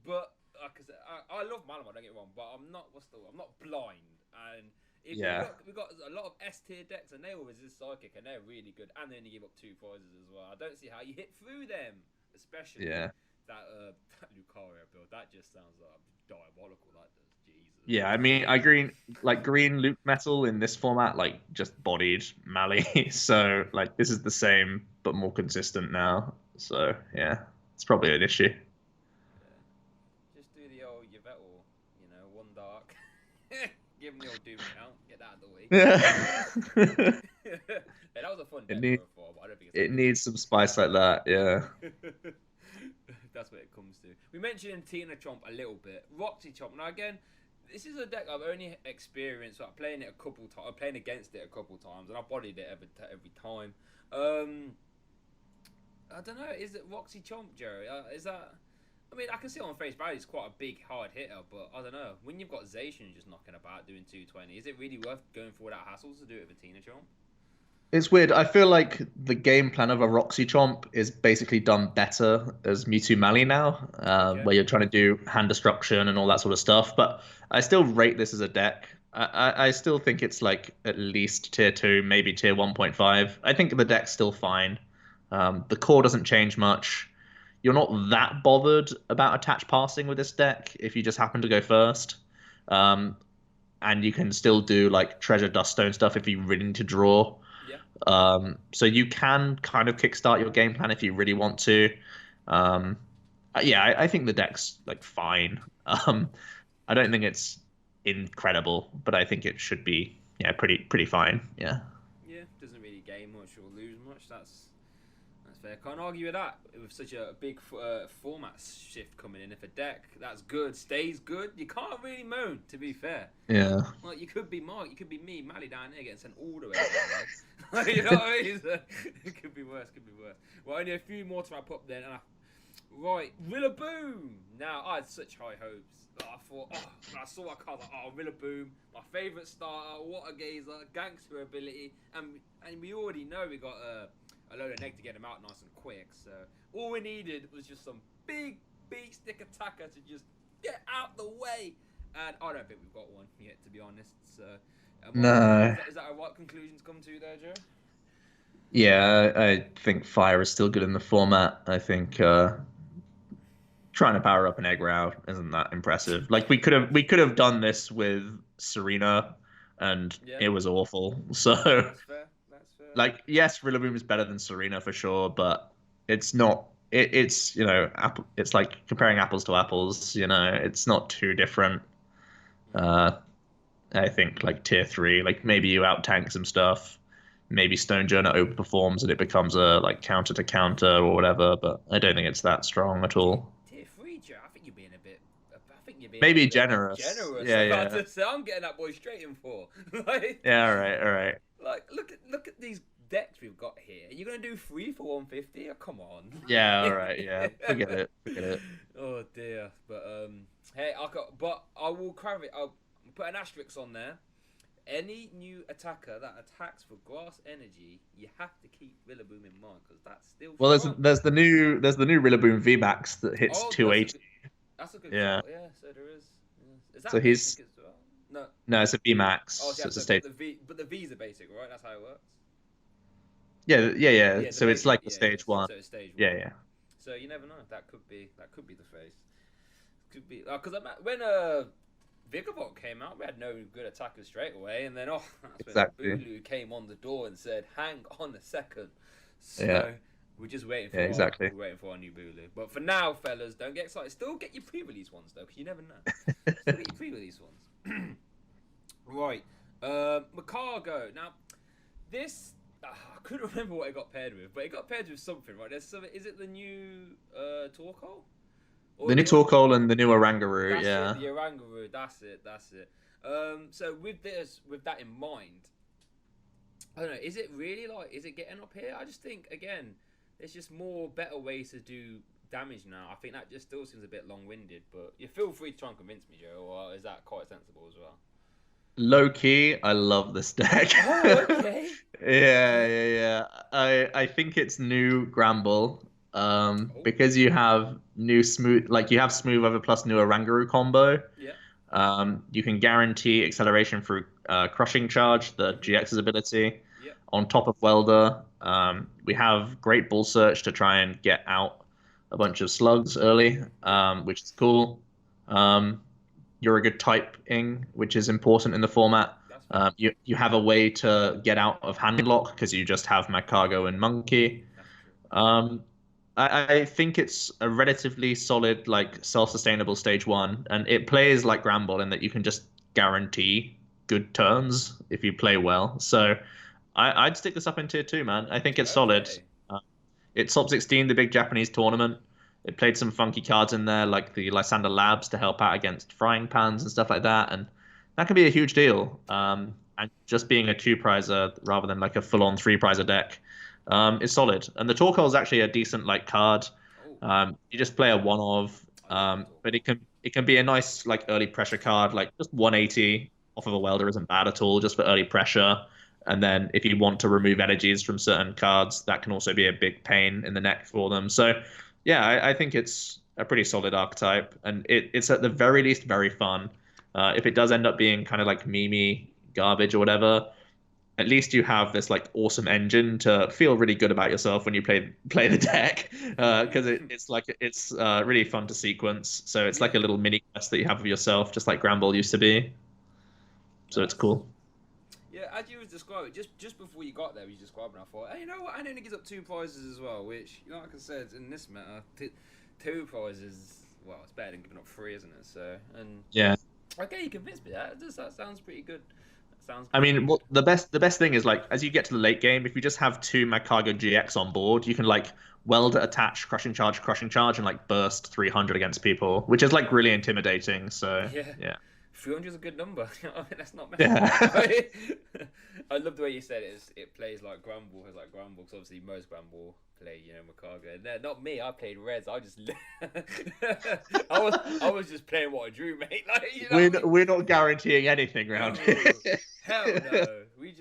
But because I love Malamar, don't get me wrong. But I'm not. I'm not blind. And if we got a lot of S tier decks, and they all resist psychic, and they're really good. And they only give up 2 prizes as well. I don't see how you hit through them, especially that Lucario build. That just sounds diabolical. That does. Jesus. Yeah, I mean, I green Luke Metal in this format, like just bodied Mali. So like this is the same but more consistent now. So yeah, it's probably an issue. Yeah. Just do the old Yvettle, one dark. Give him the old Doom count. Get that out of the way. Yeah, that was a fun deck before, but I don't think it needs some spice like that. Yeah. That's what it comes to. We mentioned Tina Chomp a little bit. Roxy Chomp. Now again, this is a deck I've only experienced. Like, playing it a couple times. I'm playing against it a couple times, and I bodied it every time. I don't know. Is it Roxy Chomp, Jerry? Is that? I mean, I can see on face value it's quite a big, hard hitter, but I don't know. When you've got Zacian just knocking about doing 220, is it really worth going through all that hassle to do it with Tina Chomp? It's weird. I feel like the game plan of a Roxy Chomp is basically done better as Mewtwo Mali now, where you're trying to do hand destruction and all that sort of stuff. But I still rate this as a deck. I still think it's like at least tier 2, maybe tier 1.5. I think the deck's still fine. The core doesn't change much. You're not that bothered about attached passing with this deck if you just happen to go first. And you can still do like treasure duststone stuff if you really need to draw. So you can kind of kickstart your game plan if you really want to. I think the deck's like fine. I don't think it's incredible, but I think it should be pretty fine. Yeah, doesn't really gain much or lose much. That's fair. Can't argue with that. With such a big format shift coming in, if a deck that's good stays good, you can't really moan. To be fair, Like you could be Mark, you could be me, Mally down there getting sent all the way. You know what I mean? It could be worse. Well, only a few more to wrap up then. Right, Rillaboom. Now I had such high hopes. I thought, when I saw that card, Rillaboom, my favourite starter, water gazer, gangster ability, and we already know we got a load of neg to get him out nice and quick. So all we needed was just some big beat stick attacker to just Get out the way. And I don't think we've got one yet, to be honest. So, No. is that a right conclusion to come to there, Joe? Yeah, I think fire is still good in the format. I think trying to power up an egg row isn't that impressive. Like we could have done this with Serena, and Yeah, it was awful. So that's fair. That's fair. like yes, Rillaboom is better than Serena for sure, but it's not. It's apple. It's like comparing apples to apples. It's not too different. Uh, I think like tier three, like maybe you out tank some stuff. Maybe Stone Journal overperforms and it becomes a like counter to counter or whatever, but I don't think it's that strong at all. Tier three, Joe. I think you're being a bit. I think you're being a Maybe bit generous. generous. Yeah, I'm about yeah. to say, I'm getting that boy straight in for. like, Yeah, all right, all right. like look at these decks we've got here. You're gonna do 3 for 150? Oh, come on. Yeah, all right, yeah. Forget it. Forget it. Oh dear. But hey, but I will clarify. I'll put an asterisk on there. Any new attacker that attacks for grass energy, you have to keep Rillaboom in mind because that's still Well, there's strong. there's the new Rillaboom VMAX that hits Oh, 280. that's a good Yeah. call. Yeah, so there is. Yeah. Is So that he's basic as well? No. no, it's a VMAX, Oh, so you so have it's a to stage. but the V's are basic, right? That's how it works. Yeah, yeah, yeah. Yeah, the So it's basic. like the Yeah, yeah. stage one. So it's stage Yeah, one. yeah. So you never know. That could be the face. Could be because when Vigavolt came out, we had no good attackers straight away, and then that's when Exactly. Bulu came on the door and said, "Hang on a second." So Yeah. we're just waiting for Yeah, exactly. we're waiting for our new Bulu. But for now, fellas, don't get excited. Still get your pre-release ones though, because you never know. Still get your pre-release ones. Right, Macargo. Now this. I couldn't remember what it got paired with, but it got paired with something, right? There's some. Is it the new Torkoal? The new Torkoal and the new Orangaroo, That's yeah. it, the Orangaroo. That's it. So with that in mind, I don't know. Is it really is it getting up here? I just think again, there's just more better ways to do damage now. I think that just still seems a bit long-winded, but you feel free to try and convince me, Joe. Or is that quite sensible as well? Low key, I love this deck. Oh, okay. Yeah, Okay. yeah, yeah. I think it's new Gramble. Oh, Because you have new smooth, like you have smooth over plus new Orangaroo combo. yeah. You can guarantee acceleration through crushing charge, the Mhm. GX's ability. Yep. On top of Welder, we have great bull search to try and get out a bunch of slugs early, Yep. which is cool. Um, you're a good typing, which is important in the format. That's fair. You have a way to get out of handlock because you just have Macago and Monkey. That's true. Um, I think it's a relatively solid, like self-sustainable stage one, and it plays like Gramble in that you can just guarantee good turns if you play well. So I'd stick this up in tier two, man. I think it's solid. Okay. Uh, it's top 16, the big Japanese tournament. It played some funky cards in there, like the Lysander Labs to help out against frying pans and stuff like that, and that can be a huge deal. And just being a two prizer rather than like a full-on three prizer deck is solid. And the Torkoal is actually a decent like card. Oh, You just play a one of, I love the but Torkoal. it can be a nice like early pressure card. Like just 180 off of a welder isn't bad at all, just for early pressure. And then if you want to remove energies from certain cards, that can also be a big pain in the neck for them. So yeah, I think it's a pretty solid archetype, and it's at the very least very fun. If it does end up being kind of like memey garbage or whatever, at least you have this like awesome engine to feel really good about yourself when you play the deck, because it's really fun to sequence. So it's like Yeah. a little mini quest that you have of yourself, just like Gramble used to be. So it's Nice. cool. Yeah, as you was describing, just before you got there, you describing. I thought, hey, you know what? And then it gives up 2 prizes as well, which, like I said, in this meta, 2 prizes. Well, it's better than giving up 3, isn't it? So, and Yeah. okay, you convinced me. That sounds pretty good. That sounds I pretty mean, good. the best thing is like as you get to the late game, if you just have two Magcargo GX on board, you can like welder attach, crushing charge, and like burst 300 against people, which is like really intimidating. So Yeah. yeah, 300 is a good number. I mean, that's not messing yeah, around. Right? I love the way you said it. It plays like Gramble, has like Gramble. Because obviously most Gramble play, Macaga. No, not me. I played Reds. I just, I was just playing what I drew, mate. Like, we're what I not, we're not guaranteeing anything around mean? here. No, hell no. We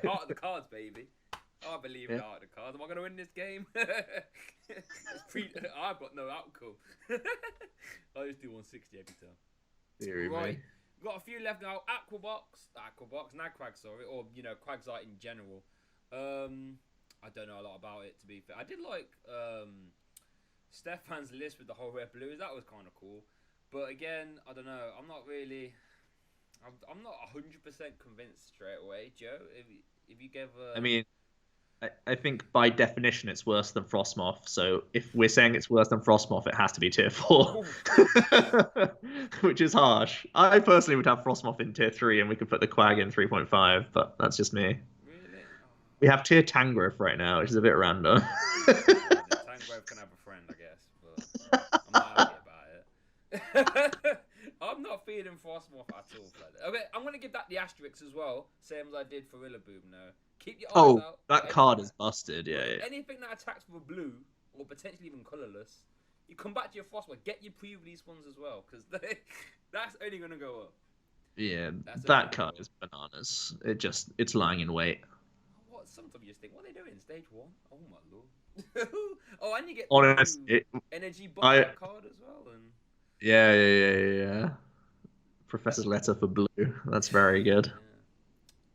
heart of the cards, baby. I believe in art of cards. Am I going to win this game? I've got no outcome. I just do 160 every time. Theory, Right. mate. We've got a few left now. Aquabox, Nagquag, sorry, or Quagsite in general. I don't know a lot about it, to be fair. I did like Stefan's list with the whole red blues. That was kind of cool. But again, I don't know. I'm not 100% convinced straight away, Joe. If you gave I mean, I think by definition it's worse than Frostmoth. So if we're saying it's worse than Frostmoth, it has to be tier 4, which is harsh. I personally would have Frostmoth in tier 3, and we could put the Quag in 3.5, but that's just me. Really? Oh. We have tier Tangrowth right now, which is a bit random. The Tangrowth can have a friend, I guess, but I'm not happy about it. I'm not feeding Frostmoth at all. Okay, I'm going to give that the asterisk as well, same as I did for Rillaboom now. Keep your eyes out. That card is busted, yeah. Anything that attacks with a blue, or potentially even colourless, you come back to your Frostmoth, get your pre-release ones as well, because that's only going to go up. Yeah, that card is bananas. It's lying in wait. Sometimes you just think, what are they doing? Stage 1? Oh my lord. Oh, and you get honestly, energy bucket card as well. And yeah. Professor's letter for blue. That's very good.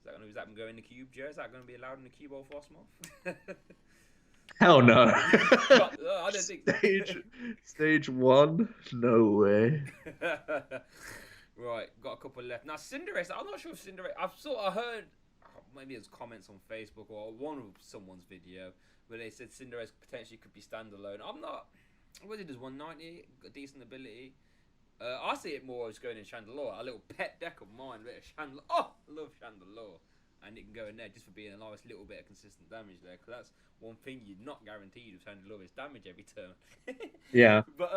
Yeah. Is that going to go in the cube, Joe? Is that going to be allowed in the cube or Frostmoth? Hell no. I don't think Stage 1? No way. Right, got a couple left. Now, Cinderace, I'm not sure if Cinderace... I heard... Maybe it's comments on Facebook or one of someone's video where they said Cinderace potentially could be standalone. I'm not... What is it, does 190? A decent ability. I see it more as going in Chandelure. A little pet deck of mine, a bit of Chandelure. Oh, I love Chandelure. And it can go in there just for being a nice little bit of consistent damage there. Because that's one thing you're not guaranteed with Chandelure is damage every turn. Yeah. But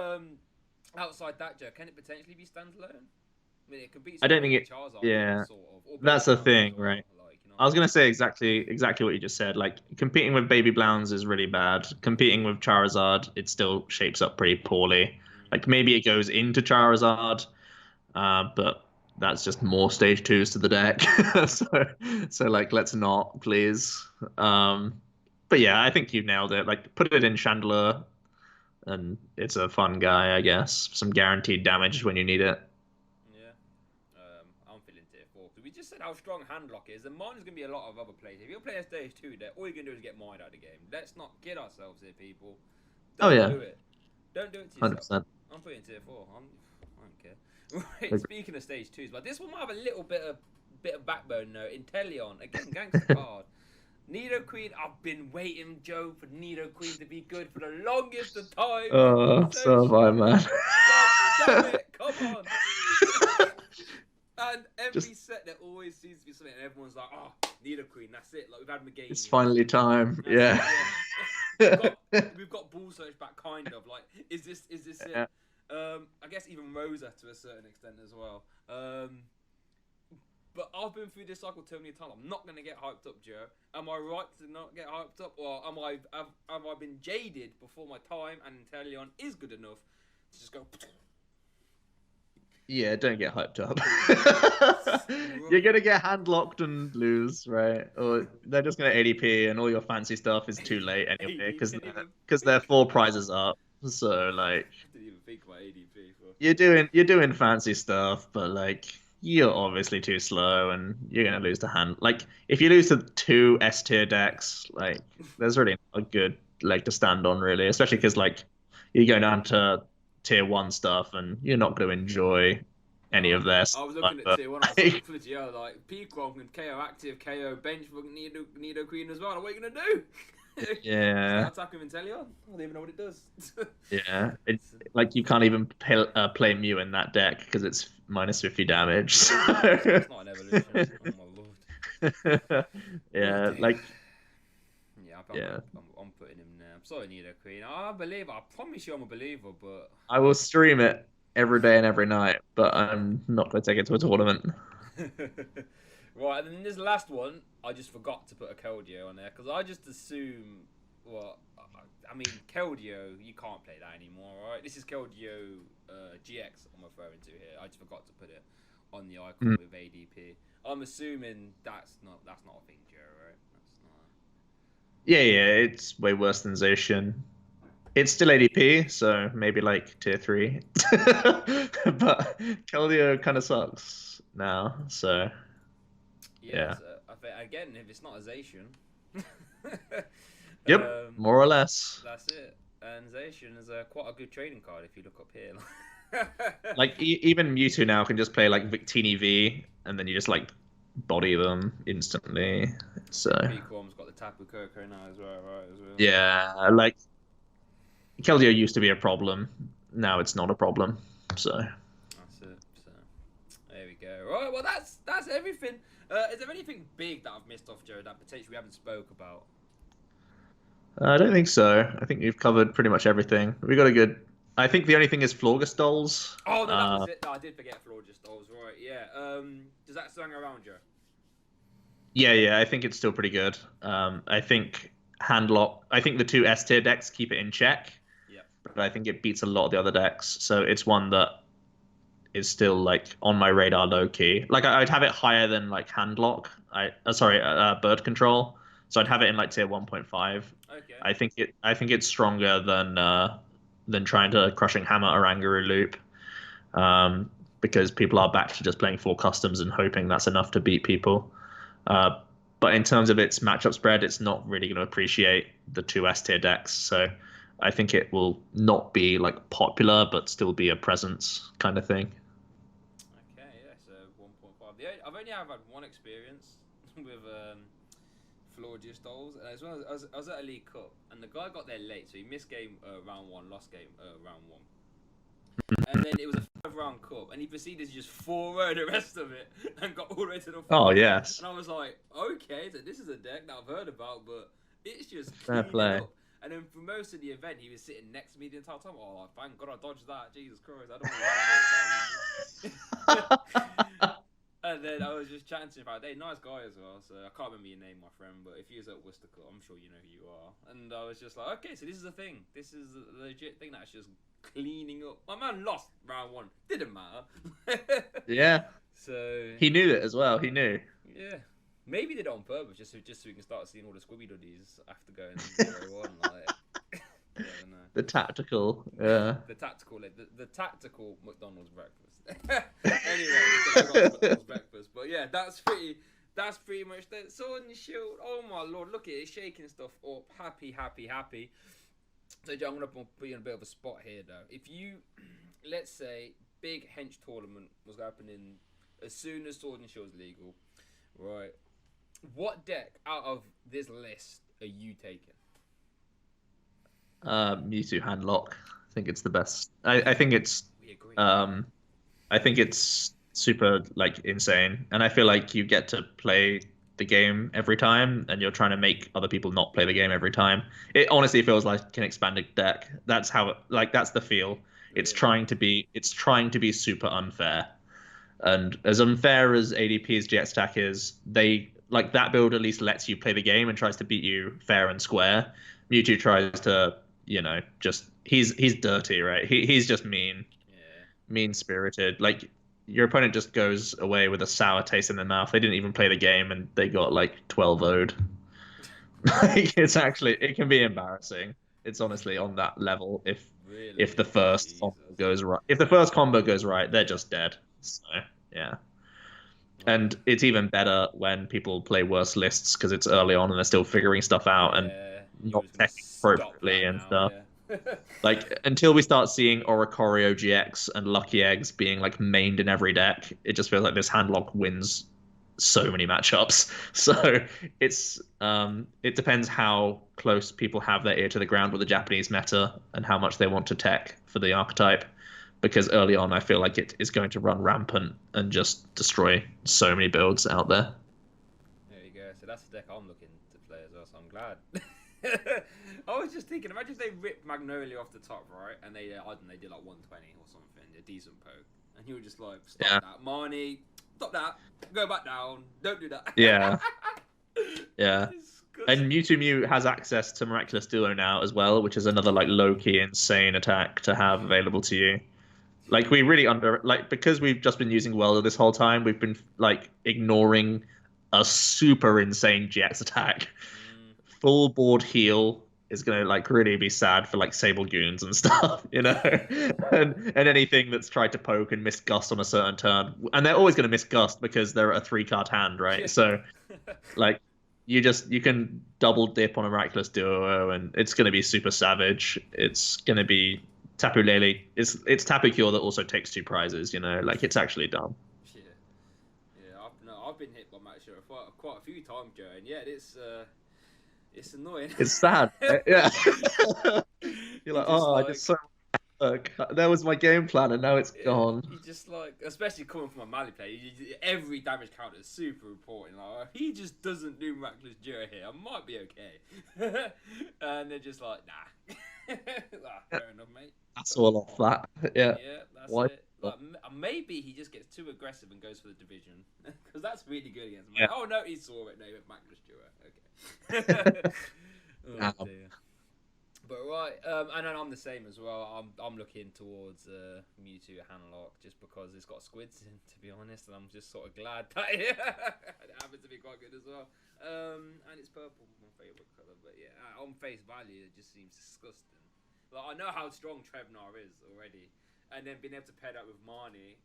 outside that, Joe, can it potentially be standalone? I mean, it could be. I don't think it... Charizard, yeah. sort of, that's the thing, right? Like, you know, I was going to say exactly what you just said. Like, competing with Baby Blounds is really bad. Competing with Charizard, it still shapes up pretty poorly. Like, maybe it goes into Charizard, but that's just more stage 2s to the deck. so like, let's not, please. But yeah, I think you've nailed it. Like, put it in Chandelure, and it's a fun guy, I guess. Some guaranteed damage when you need it. I'm feeling tier 4. So we just said how strong Handlock is, and mine is going to be a lot of other plays. If you're playing stage 2 there, all you're going to do is get mined out of the game. Let's not kid ourselves here, people. Don't do it. Don't do it to yourself. 100%. I'm putting tier 4. I don't care. Right, speaking of stage 2s, but this one might have a little bit of backbone though. Inteleon, again, gangster card. Nidoqueen, I've been waiting, Joe, for Nidoqueen to be good for the longest of time. Oh, so have I, man. Damn it, come on. And every set there always seems to be something, and everyone's like, "Oh, Nidoqueen, that's it." Like we've had Meganium. It's finally time. Yeah. We've got Ball Search back, kind of. Like, is this it? I guess even Rosa to a certain extent as well. But I've been through this cycle too many times. I'm not gonna get hyped up, Joe. Am I right to not get hyped up, or have I been jaded before my time? And Inteleon is good enough to just go. Yeah, don't get hyped up. You're going to get handlocked and lose, right? Or they're just going to ADP and all your fancy stuff is too late anyway because they're 4 prizes up. So, like... I didn't even think about You're ADP. doing fancy stuff, but, like, you're obviously too slow and you're going to lose to hand... Like, if you lose to 2 S-tier decks, like, there's really not a good leg to stand on, really. Especially because, like, you go down to tier 1 stuff and you're not going to enjoy any of their stuff. I was looking at tier 1, I was like, bloody hell, like, Peacock and KO active, KO bench for Nidoqueen as well. What are you going to do? Yeah. Start attacking Inteleon? I don't even know what it does. Yeah. It's like you can't even play Mew in that deck because it's minus 50 damage. So. It's not an evolution. Oh my lord. Yeah, like... I'm putting him there. I'm sorry, Nidoqueen. I promise you I'm a believer, but... I will stream it every day and every night, but I'm not going to take it to a tournament. Right, and then this last one, I just forgot to put a Keldeo on there, because I just assume... Well, I mean, Keldeo, you can't play that anymore, right? This is Keldeo GX I'm referring to here. I just forgot to put it on the icon with ADP. I'm assuming that's not a thing, Joe, right? Yeah, it's way worse than Zacian. It's still ADP, so maybe like tier 3. But Keldeo kind of sucks now, so Yeah, yeah. so I think again, if it's not a Zacian, Yep, more or less. that's it. And Zacian is quite a good trading card if you look up here. Like even Mewtwo now can just play like Victini V, and then you just like body them instantly. So Peacorm's got the Tapu Koko now as well, right? As well. yeah, like Keldeo used to be a problem. Now it's not a problem. So That's it. So there we go. Right. Well, that's everything. Is there anything big that I've missed off, Joe, that potentially we haven't spoke about? I don't think so. I think we've covered pretty much everything. We got a good. I think the only thing is Florgestoles. Oh no, that was it. No, I did forget Florgestoles. Right. Yeah. Does that still hang around, Joe? Yeah. I think it's still pretty good. I think Handlock. I think the two S tier decks keep it in check, Yeah. but I think it beats a lot of the other decks. So it's one that is still like on my radar low key. Like I'd have it higher than like Handlock. Bird Control. So I'd have it in like tier 1.5. Okay. I think it's stronger than trying to Crushing Hammer or Angaroo Loop. Because people are back to just playing 4 customs and hoping that's enough to beat people. Uh, but in terms of its matchup spread, it's not really going to appreciate the 2 S tier decks. So I think it will not be like popular, but still be a presence kind of thing. Okay. Yeah. So 1.5. I've only had one experience with Florgestoles, as well as I was at a League Cup, and the guy got there late, so he missed game round one, lost game round one. And then it was a 5 round cup, and he proceeded to just 4-0 the rest of it and got all the way to the Oh final. yes, And I was like, okay, so this is a deck that I've heard about, but it's just fair cleaning play. up. And then for most of the event, he was sitting next to me the entire time. Oh, thank God I dodged that. Jesus Christ, I don't want to. And then I was just chatting to him about hey, nice guy as well. So I can't remember your name, my friend, but if he was at Worcester Club, I'm sure you know who you are. And I was just like, okay, so this is a thing. This is a legit thing that's just cleaning up. My man lost round one. Didn't matter. Yeah, So he knew it as well. He knew. yeah, maybe they did it on purpose, just so we can start seeing all the Squibby Duddies after going 0-1. Like, yeah, no. The tactical. Yeah. The tactical, like, the tactical McDonald's breakfast. Anyway, the McDonald's breakfast. But yeah, that's pretty much that. Sword and Shield. Oh my lord, look at it, it's shaking stuff up. Happy. So Joe, I'm gonna put you in a bit of a spot here though. If you, let's say, big hench tournament was happening as soon as Sword and Shield's legal, right? What deck out of this list are you taking? Mewtwo Handlock. I think it's the best. I think it's We agree. I think it's super like insane, and I feel like you get to play the game every time, and you're trying to make other people not play the game every time. It honestly feels like an expanded deck. That's how that's the feel. It's Really? trying to be super unfair, and as unfair as ADP's GX attack is, they like that build at least lets you play the game and tries to beat you fair and square. Mewtwo tries to just he's dirty, right? He's just mean spirited. Like your opponent just goes away with a sour taste in their mouth. They didn't even play the game and they got like 12 0'd. Like it can be embarrassing. It's honestly on that level Really? if the first Jesus. combo goes right. If the first combo goes right, they're just dead. So yeah. And it's even better when people play worse lists because it's early on and they're still figuring stuff out and You not was gonna teching stop appropriately that and now, stuff. yeah. Like until we start seeing Oricorio GX and Lucky Eggs being like mained in every deck, it just feels like this handlock wins so many matchups. So it depends how close people have their ear to the ground with the Japanese meta and how much they want to tech for the archetype. Because early on, I feel like it is going to run rampant and just destroy so many builds out there. There you go. So that's the deck I'm looking to play as well. So I'm glad. I was just thinking, imagine if they ripped Magnolia off the top, right? And they, I don't know, they did like 120 or something, a decent poke. And you were just like, stop that, Marnie, stop that, go back down, don't do that. Yeah. Yeah. Disgusting. And Mewtwo Mew has access to Miraculous Duo now as well, which is another like low-key insane attack to have available to you. Like we really because we've just been using Welder this whole time, we've been like ignoring a super insane GX attack full board heal is gonna like really be sad for like Sable Goons and stuff, you know, and anything that's tried to poke and miss Gust on a certain turn, and they're always gonna miss Gust because they're a 3 card hand, right? Yeah. So like you can double dip on a Miraculous Duo, and it's gonna be super savage. It's gonna be Tapu Lele. It's Tapu Cure that also takes 2 prizes, you know, like it's actually dumb. Yeah, yeah. I've been hit by Max Sure quite a few times, Joe, and yeah, it's annoying. It's sad. Right? Yeah. You're like, Just oh, I like just so that was my game plan, and now it's gone. you just like, especially coming from a Mali player, every damage counter is super important. Like, if he just doesn't do Miraculous Duo here, I might be okay. And they're just like, nah. Fair enough, mate. That's all off that. Yeah. Yeah, that's Why? it. Like, maybe he just gets too aggressive and goes for the division, because that's really good against me. Yeah. Oh no, he saw it. No, but Miraculous Duo. Okay. Oh dear. But right, and then I'm the same as well. I'm looking towards Mewtwo Handlock just because it's got squids in, to be honest, and I'm just sort of glad that it happens to be quite good as well. And it's purple, my favourite colour. But yeah, on face value, it just seems disgusting. Like, I know how strong Trevnar is already, and then being able to pair that with Marnie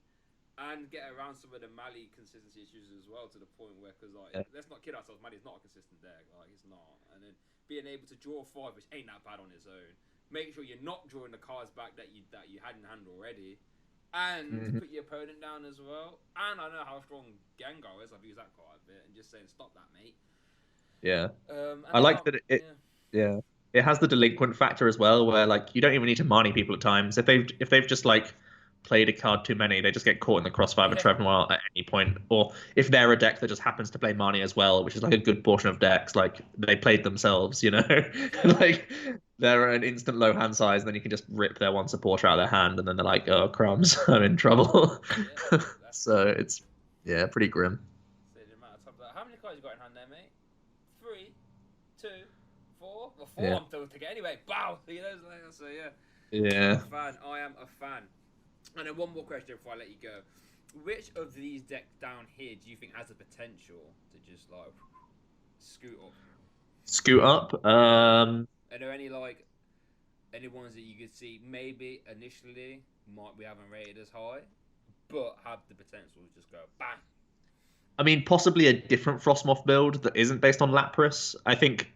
and get around some of the Mali consistency issues as well, to the point where, because like, let's not kid ourselves, Mali's not a consistent deck, like it's not, and then being able to draw 5, which ain't that bad on its own. Make sure you're not drawing the cards back that you had in hand already, and put your opponent down as well. And I know how strong Gengar is. I've used that quite a bit, and just saying, stop that, mate. Yeah. I like that yeah. It has the delinquent factor as well, where like you don't even need to Marnie people at times. If they've just like played a card too many, they just get caught in the crossfire of Trevor at any point. Or if they're a deck that just happens to play Marnie as well, which is like a good portion of decks, like they played themselves, you know, like they're an instant low hand size, and then you can just rip their one supporter out of their hand, and then they're like, oh crumbs, I'm in trouble. So it's pretty grim. How many cards you got in hand there, mate? 3, 2, 4. Well, 4 Yeah. I'm told to get anyway. Bow! You know, so yeah. Yeah. I am a fan. And then one more question before I let you go. Which of these decks down here do you think has the potential to just like scoot up? Scoot up. Are there any ones that you could see maybe initially we haven't rated as high, but have the potential to just go bang? I mean, possibly a different Frostmoth build that isn't based on Lapras. I think,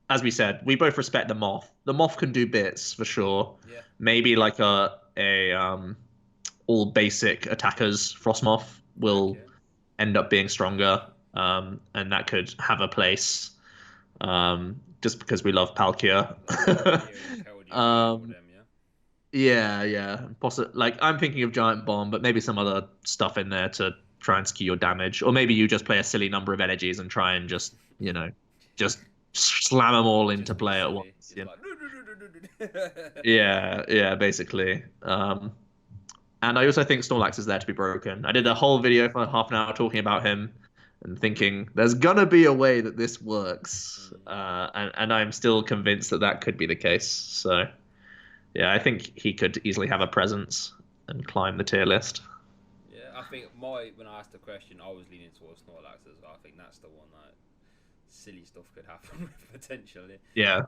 as we said, we both respect the Moth. The Moth can do bits for sure. Yeah. Maybe like a all basic attackers Frostmoth will end up being stronger, and that could have a place, just because we love Palkia. Yeah. Possibly, like I'm thinking of Giant Bomb, but maybe some other stuff in there to try and skew your damage, or maybe you just play a silly number of energies and try and just slam them all into play at once. You know? Yeah, basically. And I also think Snorlax is there to be broken. I did a whole video for half an hour talking about him and thinking there's gonna be a way that this works, and I'm still convinced that could be the case. So yeah, I think he could easily have a presence and climb the tier list. Yeah, I think when I asked the question, I was leaning towards Snorlax as well. I think that's the one that silly stuff could happen with potentially. Yeah.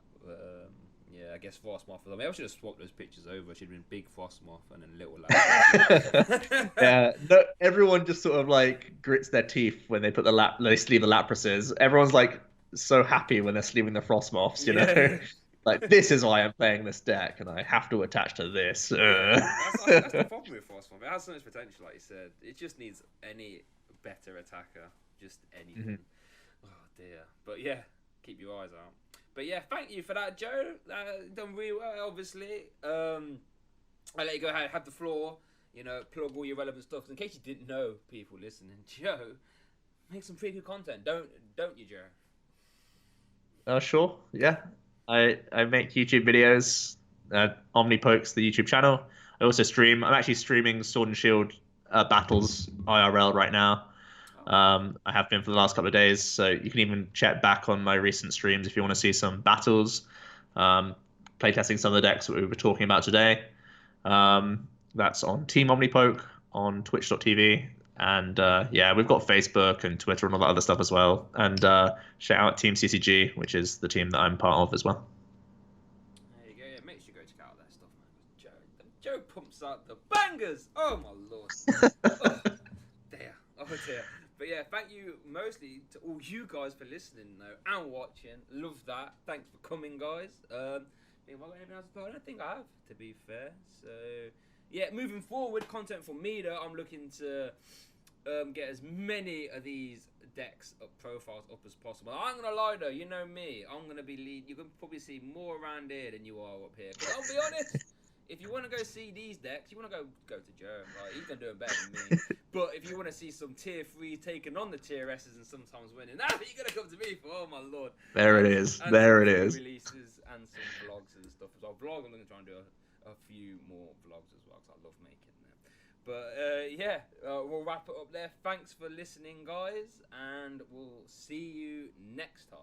Yeah, I guess Frostmoth. I mean, I should have swapped those pictures over. She'd been big Frostmoth and then little Lapras. Yeah, no, everyone just sort of like grits their teeth when they put they sleeve the Laprases. Everyone's like so happy when they're sleeving the Frostmoths, you know? Like, this is why I'm playing this deck, and I have to attach to this. That's the problem with Frostmoth. It has so much potential, like you said. It just needs any better attacker. Just anything. Oh, dear. But yeah, keep your eyes out. But yeah, thank you for that, Joe. Done really well, obviously. I'll let you go ahead, have the floor. You know, plug all your relevant stuff. In case you didn't know, people listening, Joe makes some pretty good content, don't you, Joe? Sure. Yeah. I make YouTube videos. Omnipokes, the YouTube channel. I also stream. I'm actually streaming Sword and Shield battles IRL right now. I have been for the last couple of days, so you can even check back on my recent streams if you want to see some battles, playtesting some of the decks that we were talking about today. That's on Team Omnipoke on twitch.tv, And yeah, we've got Facebook and Twitter and all that other stuff as well. And shout out Team CCG, which is the team that I'm part of as well. There you go. Yeah, make sure you go check out that stuff, man. Joe pumps out the bangers. Oh my lord. Oh dear. Oh dear. But yeah, thank you mostly to all you guys for listening though and watching. Love that. Thanks for coming, guys. Have I got anything else to put? I don't think I have, to be fair. So yeah, moving forward, content for me though, I'm looking to get as many of these decks profiles up as possible. I'm gonna lie though, you know me, I'm gonna be lead. You can probably see more around here than you are up here. But I'll be honest, if you want to go see these decks, you want to go to Joe. Right? He's gonna do it better than me. But if you want to see some tier 3 taking on the tier S's and sometimes winning, you're gonna come to me for. Oh my lord. There it is. There it is. Releases and some vlogs and stuff as well. Vlog, I'm gonna try and do a few more vlogs as well because I love making them. But yeah, we'll wrap it up there. Thanks for listening, guys, and we'll see you next time.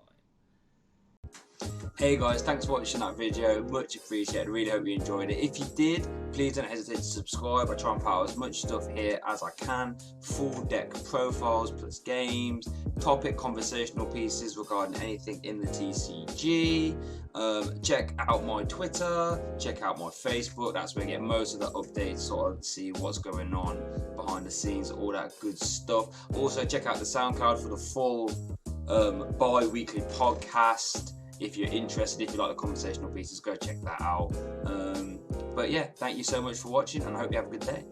Hey guys, thanks for watching that video, much appreciated. Really hope you enjoyed it. If you did, please don't hesitate to subscribe. I try and put out as much stuff here as I can. Full deck profiles plus games, topic conversational pieces regarding anything in the TCG. Check out my Twitter, check out my Facebook. That's where I get most of the updates, sort of see what's going on behind the scenes, all that good stuff. Also check out the SoundCloud for the full bi-weekly podcast. If you're interested, if you like the conversational pieces, go check that out. But yeah, thank you so much for watching and I hope you have a good day.